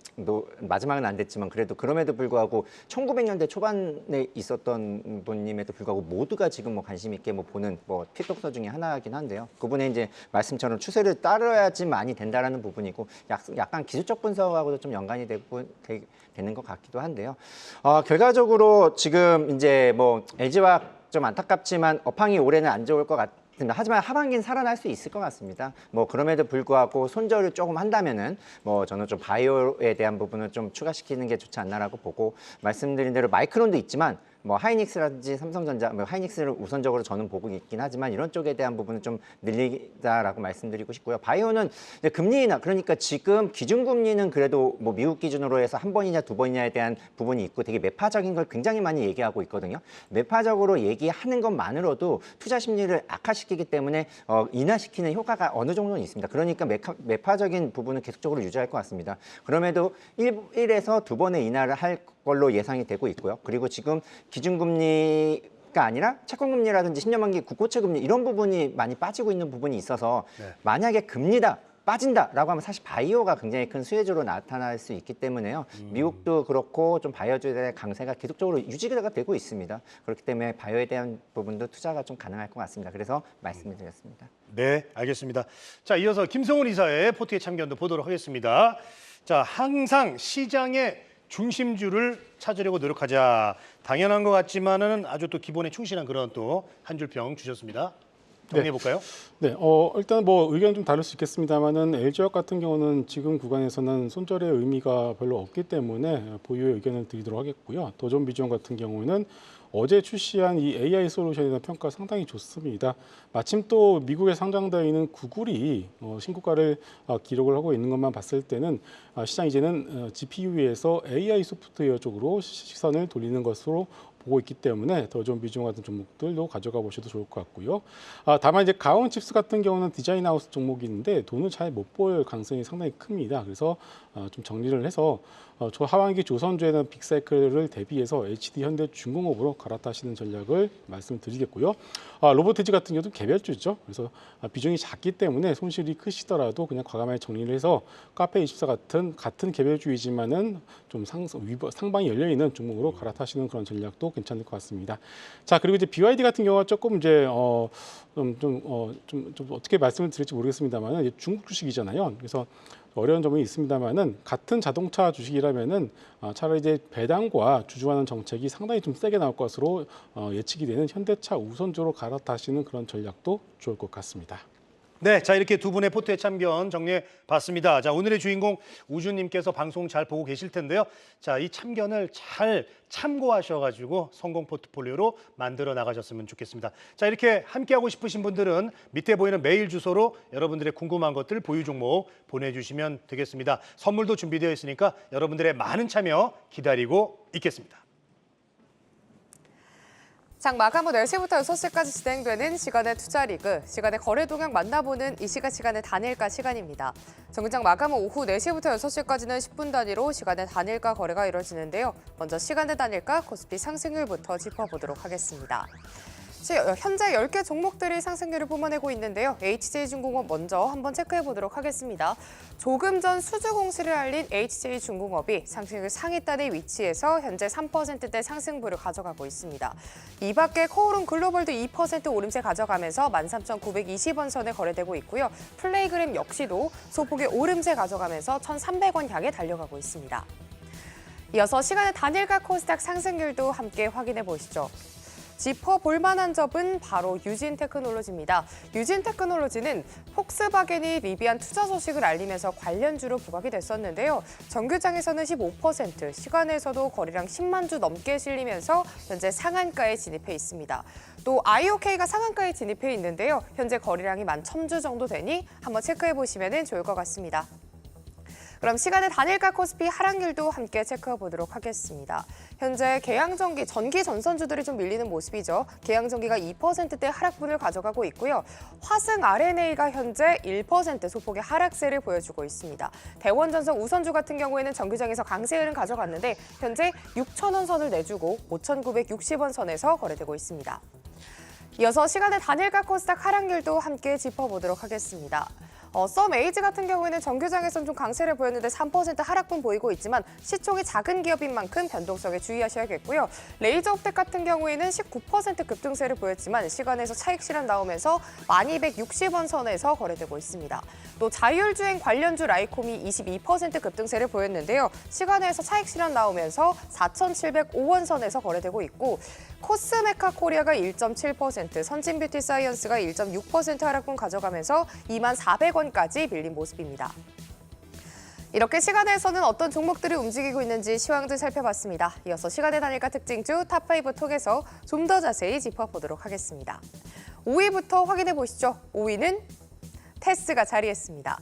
마지막은 안 됐지만 그래도 그럼에도 불구하고 1900년대 초반 주변에 있었던 분임에도 불구하고 모두가 지금 뭐 관심 있게 뭐 보는 뭐 필독서 중에 하나이긴 한데요. 그분의 이제 말씀처럼 추세를 따라야지만이 된다라는 부분이고 약간 기술적 분석하고도 좀 연관이 되는 것 같기도 한데요. 결과적으로 지금 이제 뭐 LG와 좀 안타깝지만 업황이 올해는 안 좋을 것 같습니다. 하지만 하반기는 살아날 수 있을 것 같습니다. 뭐 그럼에도 불구하고 손절을 조금 한다면은 뭐 저는 좀 바이오에 대한 부분을 좀 추가시키는 게 좋지 않나라고 보고, 말씀드린 대로 마이크론도 있지만 뭐 하이닉스라든지 삼성전자, 뭐 하이닉스를 우선적으로 저는 보고 있긴 하지만 이런 쪽에 대한 부분은 좀 늘리자라고 말씀드리고 싶고요. 바이오는 이제 금리 인하, 그러니까 지금 기준금리는 그래도 뭐 미국 기준으로 해서 한 번이냐 두 번이냐에 대한 부분이 있고 되게 매파적인 걸 굉장히 많이 얘기하고 있거든요. 매파적으로 얘기하는 것만으로도 투자 심리를 악화시키기 때문에 인하시키는 효과가 어느 정도는 있습니다. 그러니까 매파적인 부분은 계속적으로 유지할 것 같습니다. 그럼에도 1에서 두 번의 인하를 할 걸로 예상이 되고 있고요. 그리고 지금 기준금리가 아니라 채권금리라든지 10년 만기 국고채금리 이런 부분이 많이 빠지고 있는 부분이 있어서 만약에 금리다 빠진다라고 하면 사실 바이오가 굉장히 큰 수혜주로 나타날 수 있기 때문에요. 미국도 그렇고 좀 바이오주의 강세가 계속적으로 유지가 되고 있습니다. 그렇기 때문에 바이오에 대한 부분도 투자가 좀 가능할 것 같습니다. 그래서 말씀을 드렸습니다. 네, 알겠습니다. 자, 이어서 김성훈 이사의 포트의 참견도 보도록 하겠습니다. 자, 항상 시장의 중심주를 찾으려고 노력하자. 당연한 것 같지만은 아주 또 기본에 충실한 그런 또 한 줄 평 주셨습니다. 정리해 볼까요? 네, 일단 뭐 의견 좀 다를 수 있겠습니다만은 LG화학 같은 경우는 지금 구간에서는 손절의 의미가 별로 없기 때문에 보유의 의견을 드리도록 하겠고요. 도전비전 같은 경우는 어제 출시한 이 AI 솔루션에 대한 평가 상당히 좋습니다. 마침 또 미국에 상장되어 있는 구글이 신고가를 기록을 하고 있는 것만 봤을 때는 시장 이제는 GPU에서 AI 소프트웨어 쪽으로 시선을 돌리는 것으로 보고 있기 때문에 더 좋은 비중 같은 종목들도 가져가 보셔도 좋을 것 같고요. 다만 이제 가온 칩스 같은 경우는 디자인 하우스 종목인데 돈을 잘 못 보일 가능성이 상당히 큽니다. 그래서 좀 정리를 해서 하반기 조선주에는 빅사이클을 대비해서 HD 현대 중공업으로 갈아타시는 전략을 말씀드리겠고요. 로보티지 같은 경우도 개별주죠. 그래서 비중이 작기 때문에 손실이 크시더라도 그냥 과감하게 정리를 해서 카페24 같은 개별주이지만은 좀 상방이 열려 있는 종목으로 갈아타시는 그런 전략도 괜찮을 것 같습니다. 자, 그리고 이제 BYD 같은 경우가 조금 이제 좀 어떻게 말씀을 드릴지 모르겠습니다만은 중국 주식이잖아요. 그래서 어려운 점이 있습니다만은 같은 자동차 주식이라면은 차라리 이제 배당과 주주하는 정책이 상당히 좀 세게 나올 것으로 예측이 되는 현대차 우선주로 갈아타시는 그런 전략도 좋을 것 같습니다. 네, 자 이렇게 두 분의 포트의 참견 정리해 봤습니다. 자, 오늘의 주인공 우주님께서 방송 잘 보고 계실 텐데요. 자, 이 참견을 잘 참고하셔가지고 성공 포트폴리오로 만들어 나가셨으면 좋겠습니다. 자, 이렇게 함께하고 싶으신 분들은 밑에 보이는 메일 주소로 여러분들의 궁금한 것들 보유 종목 보내주시면 되겠습니다. 선물도 준비되어 있으니까 여러분들의 많은 참여 기다리고 있겠습니다. 장 마감 후 4시부터 6시까지 진행되는 시간의 투자리그, 시간의 거래 동향 만나보는 이 시간의 단일가 시간입니다. 정기장 마감 후 오후 4시부터 6시까지는 10분 단위로 시간의 단일가 거래가 이뤄지는데요. 먼저 시간의 단일가 코스피 상승률부터 짚어보도록 하겠습니다. 현재 10개 종목들이 상승률을 뿜어내고 있는데요. HJ중공업 먼저 한번 체크해 보도록 하겠습니다. 조금 전 수주 공시를 알린 HJ중공업이 상승률 상위단의 위치에서 현재 3%대 상승부를 가져가고 있습니다. 이 밖에 코오름 글로벌도 2% 오름세 가져가면서 13,920원 선에 거래되고 있고요. 플레이그램 역시도 소폭의 오름세 가져가면서 1,300원 향해 달려가고 있습니다. 이어서 시간의 단일가 코스닥 상승률도 함께 확인해 보시죠. 짚어볼 만한 점은 바로 유진테크놀로지입니다. 유진테크놀로지는 폭스바겐이 리비안 투자 소식을 알리면서 관련주로 부각이 됐었는데요. 정규장에서는 15%, 시간에서도 거래량 10만 주 넘게 실리면서 현재 상한가에 진입해 있습니다. 또 IOK가 상한가에 진입해 있는데요. 현재 거래량이 11,000주 정도 되니 한번 체크해 보시면 좋을 것 같습니다. 그럼 시간의 단일가 코스피 하락률도 함께 체크해 보도록 하겠습니다. 현재 계양전기, 전기 전선주들이 좀 밀리는 모습이죠. 계양전기가 2%대 하락분을 가져가고 있고요. 화승 RNA가 현재 1% 소폭의 하락세를 보여주고 있습니다. 대원전선 우선주 같은 경우에는 정규장에서 강세 흐름 가져갔는데 현재 6,000원 선을 내주고 5,960원 선에서 거래되고 있습니다. 이어서 시간의 단일가 코스닥 하락률도 함께 짚어보도록 하겠습니다. 썸에이지 같은 경우에는 정규장에서는 좀 강세를 보였는데 3% 하락분 보이고 있지만 시총이 작은 기업인 만큼 변동성에 주의하셔야겠고요. 레이저옵텍 같은 경우에는 19% 급등세를 보였지만 시간에서 차익 실현 나오면서 1260원 선에서 거래되고 있습니다. 또 자율주행 관련주 라이콤이 22% 급등세를 보였는데요. 시간에서 차익 실현 나오면서 4,705원 선에서 거래되고 있고 코스메카 코리아가 1.7%, 선진뷰티 사이언스가 1.6% 하락분 가져가면서 24,400원까지 밀린 모습입니다. 이렇게 시간에서는 어떤 종목들이 움직이고 있는지 시황들 살펴봤습니다. 이어서 시간의 단일가 특징주 탑5 통해서 좀 더 자세히 짚어보도록 하겠습니다. 5위부터 확인해 보시죠. 5위는 테스가 자리했습니다.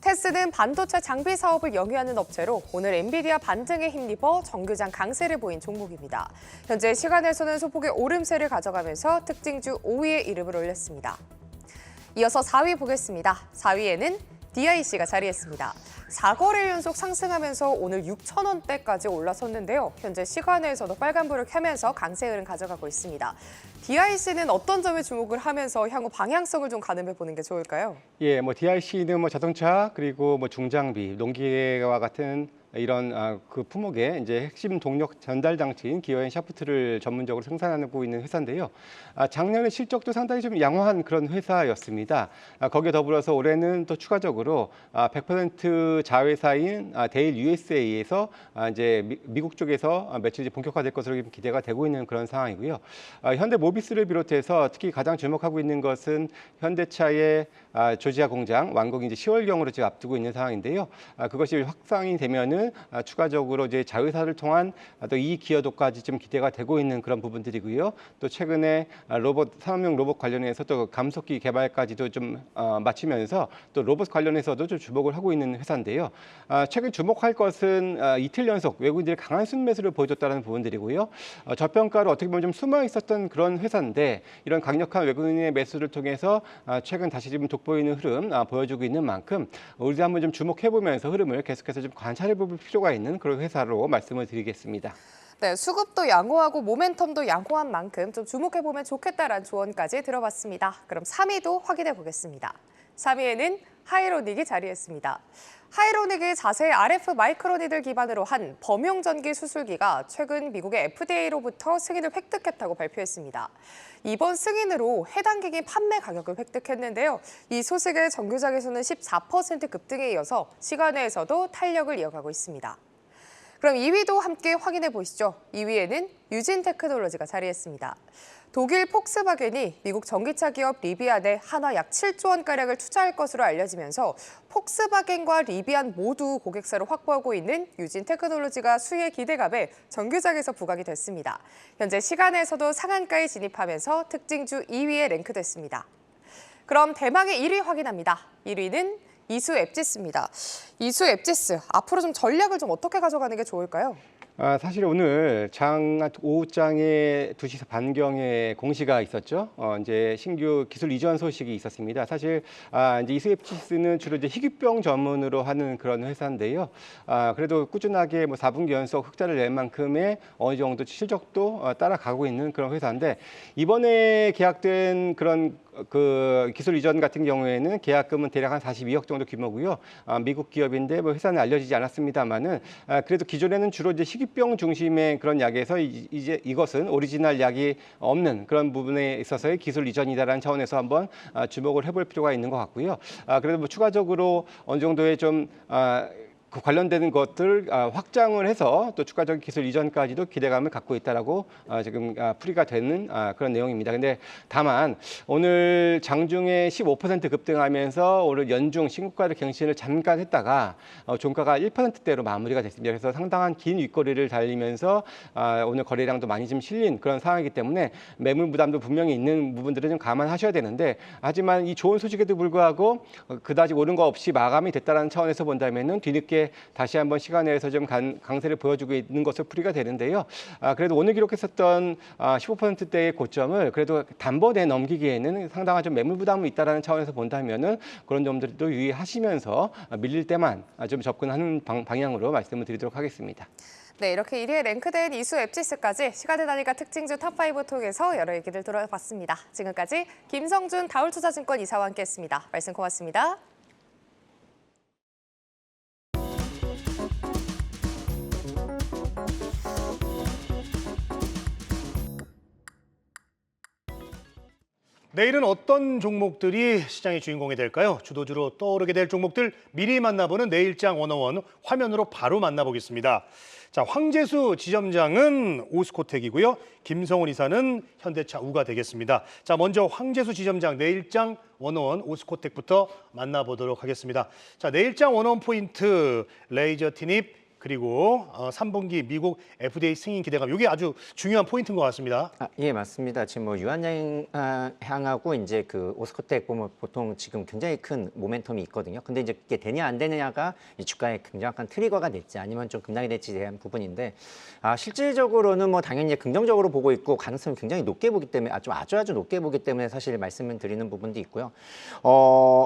테스는 반도체 장비 사업을 영위하는 업체로 오늘 엔비디아 반등에 힘입어 정규장 강세를 보인 종목입니다. 현재 시간에서는 소폭의 오름세를 가져가면서 특징주 5위에 이름을 올렸습니다. 이어서 4위 보겠습니다. 4위에는 DIC가 자리했습니다. 4거래일 연속 상승하면서 오늘 6,000원대까지 올라섰는데요. 현재 시간에서도 빨간불을 켜면서 강세 흐름 가져가고 있습니다. DIC는 어떤 점에 주목을 하면서 향후 방향성을 좀 가늠해 보는 게 좋을까요? 예, DIC는 자동차 그리고 중장비, 농기계와 같은 이런 그 품목의 이제 핵심 동력 전달 장치인 기어앤 샤프트를 전문적으로 생산하고 있는 회사인데요. 작년에 실적도 상당히 좀 양호한 그런 회사였습니다. 거기에 더불어서 올해는 또 추가적으로 100% 자회사인 데일 USA에서 이제 미국 쪽에서 매출이 본격화될 것으로 기대가 되고 있는 그런 상황이고요. 현대 모비스를 비롯해서 특히 가장 주목하고 있는 것은 현대차의 조지아 공장 완공이 이제 10월경으로 지금 앞두고 있는 상황인데요. 그것이 확산이 되면은 추가적으로 이제 자회사를 통한 또 이익 기여도까지 좀 기대가 되고 있는 그런 부분들이고요. 또 최근에 산업용 로봇 관련해서 또 감속기 개발까지도 좀 마치면서 또 로봇 관련해서도 좀 주목을 하고 있는 회사인데요. 최근 주목할 것은 이틀 연속 외국인들이 강한 순매수를 보여줬다는 부분들이고요. 저평가로 어떻게 보면 좀 숨어 있었던 그런 회사인데 이런 강력한 외국인의 매수를 통해서 최근 다시 좀 돋보이는 흐름 보여주고 있는 만큼 우리도 한번 좀 주목해보면서 흐름을 계속해서 좀 관찰해볼 필요가 있는 그런 회사로 말씀을 드리겠습니다. 네, 수급도 양호하고 모멘텀도 양호한 만큼 좀 주목해보면 좋겠다라는 조언까지 들어봤습니다. 그럼 3위도 확인해 보겠습니다. 3위에는 하이로닉이 자리했습니다. 하이로닉의 자세 RF 마이크로니들 기반으로 한 범용 전기 수술기가 최근 미국의 FDA로부터 승인을 획득했다고 발표했습니다. 이번 승인으로 해당 기기 판매 가격을 획득했는데요. 이 소식에 정규장에서는 14% 급등에 이어서 시간외에서도 탄력을 이어가고 있습니다. 그럼 2위도 함께 확인해 보시죠. 2위에는 유진 테크놀로지가 자리했습니다. 독일 폭스바겐이 미국 전기차 기업 리비안에 한화 약 7조 원가량을 투자할 것으로 알려지면서 폭스바겐과 리비안 모두 고객사를 확보하고 있는 유진 테크놀로지가 수혜 기대감에 정규장에서 부각이 됐습니다. 현재 시간에서도 상한가에 진입하면서 특징주 2위에 랭크됐습니다. 그럼 대망의 1위 확인합니다. 1위는 이수 앱지스입니다. 이수 앱지스, 앞으로 좀 전략을 좀 어떻게 가져가는 게 좋을까요? 사실 오늘 오후장에 2시 반경에 공시가 있었죠. 이제 신규 기술 이전 소식이 있었습니다. 사실 이제 이수앱지스는 주로 이제 희귀병 전문으로 하는 그런 회사인데요. 그래도 꾸준하게 4분기 연속 흑자를 낼 만큼의 어느 정도 실적도 따라가고 있는 그런 회사인데 이번에 계약된 그런 그 기술 이전 같은 경우에는 계약금은 대략 한 42억 정도 규모고요. 미국 기업인데 회사는 알려지지 않았습니다만은 그래도 기존에는 주로 이제 희귀병 중심의 그런 약에서 이제 이것은 오리지널 약이 없는 그런 부분에 있어서의 기술 이전이다라는 차원에서 한번 주목을 해볼 필요가 있는 것 같고요. 그래도 추가적으로 어느 정도의 좀 그 관련되는 것들 확장을 해서 또 추가적인 기술 이전까지도 기대감을 갖고 있다라고 지금 풀이가 되는 그런 내용입니다. 근데 다만 오늘 장중에 15% 급등하면서 오늘 연중 신고가를 갱신을 잠깐 했다가 종가가 1%대로 마무리가 됐습니다. 그래서 상당한 긴 윗거리를 달리면서 오늘 거래량도 많이 좀 실린 그런 상황이기 때문에 매물 부담도 분명히 있는 부분들은 좀 감안하셔야 되는데 하지만 이 좋은 소식에도 불구하고 그다지 오른 거 없이 마감이 됐다는 차원에서 본다면은 뒤늦게 다시 한번 시간에서 좀 강세를 보여주고 있는 것으로 풀이가 되는데요. 그래도 오늘 기록했었던 15%대의 고점을 그래도 단번에 넘기기에는 상당한 좀 매물 부담이 있다라는 차원에서 본다면은 그런 점들도 유의하시면서 밀릴 때만 좀 접근하는 방향으로 말씀을 드리도록 하겠습니다. 네, 이렇게 1위에 랭크된 이수 앱지스까지 시간의 단위가 특징주 탑5 통해서 여러 얘기들 들어봤습니다. 지금까지 김성준 다울투자증권 이사와 함께했습니다. 말씀 고맙습니다. 내일은 어떤 종목들이 시장의 주인공이 될까요? 주도주로 떠오르게 될 종목들 미리 만나보는 내일장 101 화면으로 바로 만나보겠습니다. 자, 황재수 지점장은 오스코텍이고요. 김성훈 이사는 현대차 우가 되겠습니다. 자, 먼저 황재수 지점장 내일장 101 오스코텍부터 만나보도록 하겠습니다. 자, 내일장 101 포인트 레이저 티닙 그리고 3분기 미국 FDA 승인 기대감 이게 아주 중요한 포인트인 것 같습니다. 예, 맞습니다. 지금 뭐 유한양하고 이제 그 오스코텍 보면 보통 지금 굉장히 큰 모멘텀이 있거든요. 근데 이제 그게 되냐 안 되느냐가 이 주가에 굉장한 트리거가 될지 아니면 좀 급락이 될지에 대한 부분인데 실질적으로는 뭐 당연히 긍정적으로 보고 있고 가능성을 굉장히 높게 보기 때문에 아주 높게 보기 때문에 사실 말씀을 드리는 부분도 있고요.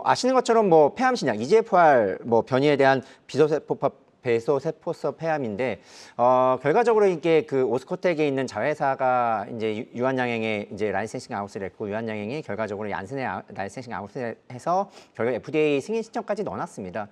아시는 것처럼 뭐 폐암 신약 EGFR 뭐 변이에 대한 배소세포서 폐암인데 결과적으로 이게 그 오스코텍에 있는 자회사가 이제 유한양행에 이제 라이센싱 아웃을 했고 유한양행이 결과적으로 얀센에 라이센싱 아웃을 해서 결국 FDA 승인 신청까지 넣어놨습니다.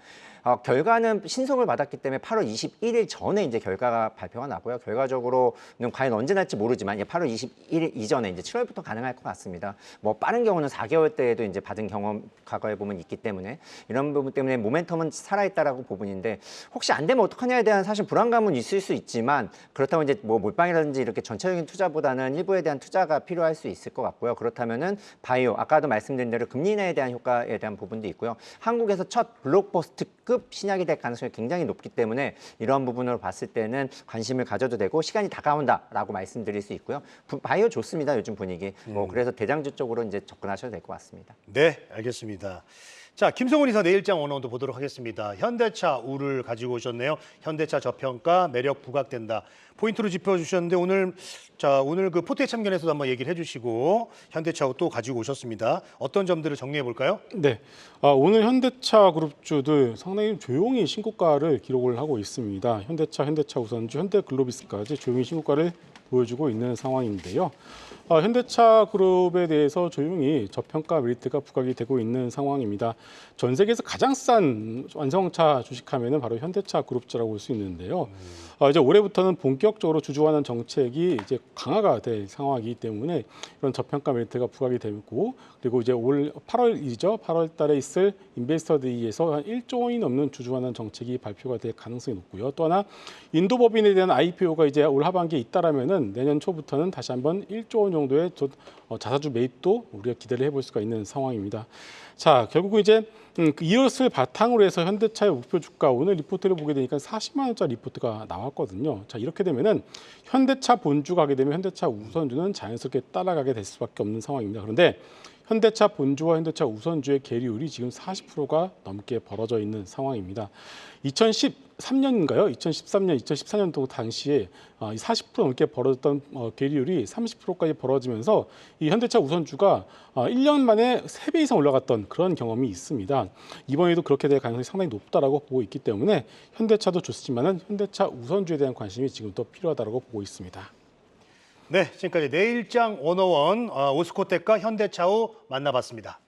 결과는 신속을 받았기 때문에 8월 21일 전에 이제 결과가 발표가 나고요. 결과적으로는 과연 언제 날지 모르지만 8월 21일 이전에 이제 7월부터 가능할 것 같습니다. 뭐 빠른 경우는 4개월 때에도 이제 받은 경험 과거에 보면 있기 때문에 이런 부분 때문에 모멘텀은 살아있다라고 부분인데 혹시 안 되면 어떡하냐에 대한 사실 불안감은 있을 수 있지만 그렇다고 이제 뭐 몰빵이라든지 이렇게 전체적인 투자보다는 일부에 대한 투자가 필요할 수 있을 것 같고요. 그렇다면은 바이오 아까도 말씀드린 대로 금리 인하에 대한 효과에 대한 부분도 있고요. 한국에서 첫 블록버스트급 신약이 될 가능성이 굉장히 높기 때문에 이런 부분으로 봤을 때는 관심을 가져도 되고 시간이 다가온다라고 말씀드릴 수 있고요. 바이오 좋습니다. 요즘 분위기. 뭐 그래서 대장주 쪽으로 이제 접근하셔도 될 것 같습니다. 네, 알겠습니다. 자, 김성훈 이사 내일장 101도 보도록 하겠습니다. 현대차 우를 가지고 오셨네요. 현대차 저평가 매력 부각된다. 포인트로 짚어주셨는데 오늘 그 포트에 참견에서도 한번 얘기를 해주시고 현대차 또 가지고 오셨습니다. 어떤 점들을 정리해 볼까요? 네, 오늘 현대차 그룹주들 상당히 조용히 신고가를 기록을 하고 있습니다. 현대차 우선주, 현대글로비스까지 조용히 신고가를 보여주고 있는 상황인데요. 현대차 그룹에 대해서 조용히 저평가 메리트가 부각이 되고 있는 상황입니다. 전 세계에서 가장 싼 완성차 주식하면은 바로 현대차 그룹주라고 볼 수 있는데요. 이제 올해부터는 본격적으로 주주환원 정책이 이제 강화가 될 상황이기 때문에 이런 저평가 메리트가 부각이 되고 그리고 이제 올 8월 달에 있을 인베스터 데이에서 한 1조 원이 넘는 주주환원 정책이 발표가 될 가능성이 높고요. 또 하나 인도 법인에 대한 IPO가 이제 올 하반기에 있다라면은 내년 초부터는 다시 한번 1조 원 정도의 자사주 매입도 우리가 기대를 해볼 수가 있는 상황입니다. 자, 결국은 이제 이것을 바탕으로 해서 현대차의 목표 주가 오늘 리포트를 보게 되니까 40만 원짜리 리포트가 나왔거든요. 자, 이렇게 되면은 현대차 본주가 하게 되면 현대차 우선주는 자연스럽게 따라가게 될 수밖에 없는 상황입니다. 그런데 현대차 본주와 현대차 우선주의 계리율이 지금 40%가 넘게 벌어져 있는 상황입니다. 2013년인가요? 2014년도 당시에 40% 넘게 벌어졌던 계리율이 30%까지 벌어지면서 이 현대차 우선주가 1년 만에 3배 이상 올라갔던 그런 경험이 있습니다. 이번에도 그렇게 될 가능성이 상당히 높다라고 보고 있기 때문에 현대차도 좋지만은 현대차 우선주에 대한 관심이 지금 더 필요하다고 보고 있습니다. 네, 지금까지 내일장 101 오스코텍과 현대차우 만나봤습니다.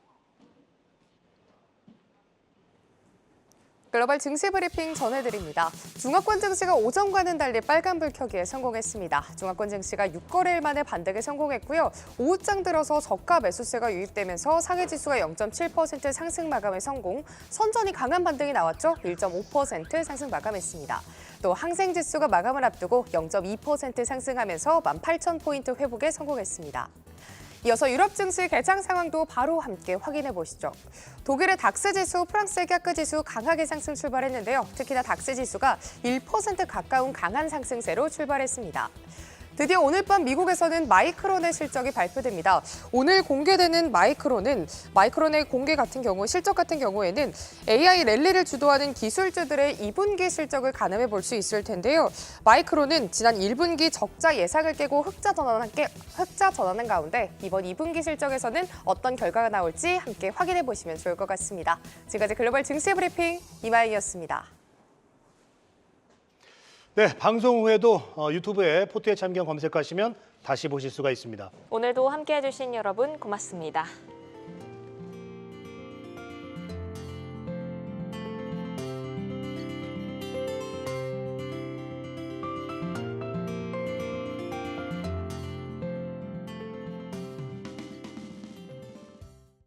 글로벌 증시 브리핑 전해드립니다. 중화권 증시가 오전과는 달리 빨간불 켜기에 성공했습니다. 중화권 증시가 6거래일 만에 반등에 성공했고요. 오후장 들어서 저가 매수세가 유입되면서 상해 지수가 0.7% 상승 마감에 성공, 선전이 강한 반등이 나왔죠. 1.5% 상승 마감했습니다. 또 항생 지수가 마감을 앞두고 0.2% 상승하면서 18,000포인트 회복에 성공했습니다. 이어서 유럽 증시 개장 상황도 바로 함께 확인해 보시죠. 독일의 닥스 지수, 프랑스의 캬크 지수 강하게 상승 출발했는데요. 특히나 닥스 지수가 1% 가까운 강한 상승세로 출발했습니다. 드디어 오늘 밤 미국에서는 마이크론의 실적이 발표됩니다. 오늘 공개되는 마이크론의 공개 같은 경우, 실적 같은 경우에는 AI 랠리를 주도하는 기술주들의 2분기 실적을 가늠해 볼 수 있을 텐데요. 마이크론은 지난 1분기 적자 예상을 깨고 흑자 전환한 가운데 이번 2분기 실적에서는 어떤 결과가 나올지 함께 확인해 보시면 좋을 것 같습니다. 지금까지 글로벌 증시 브리핑 이마영이었습니다. 네, 방송 후에도 유튜브에 포트에 참견 검색하시면 다시 보실 수가 있습니다. 오늘도 함께해 주신 여러분 고맙습니다.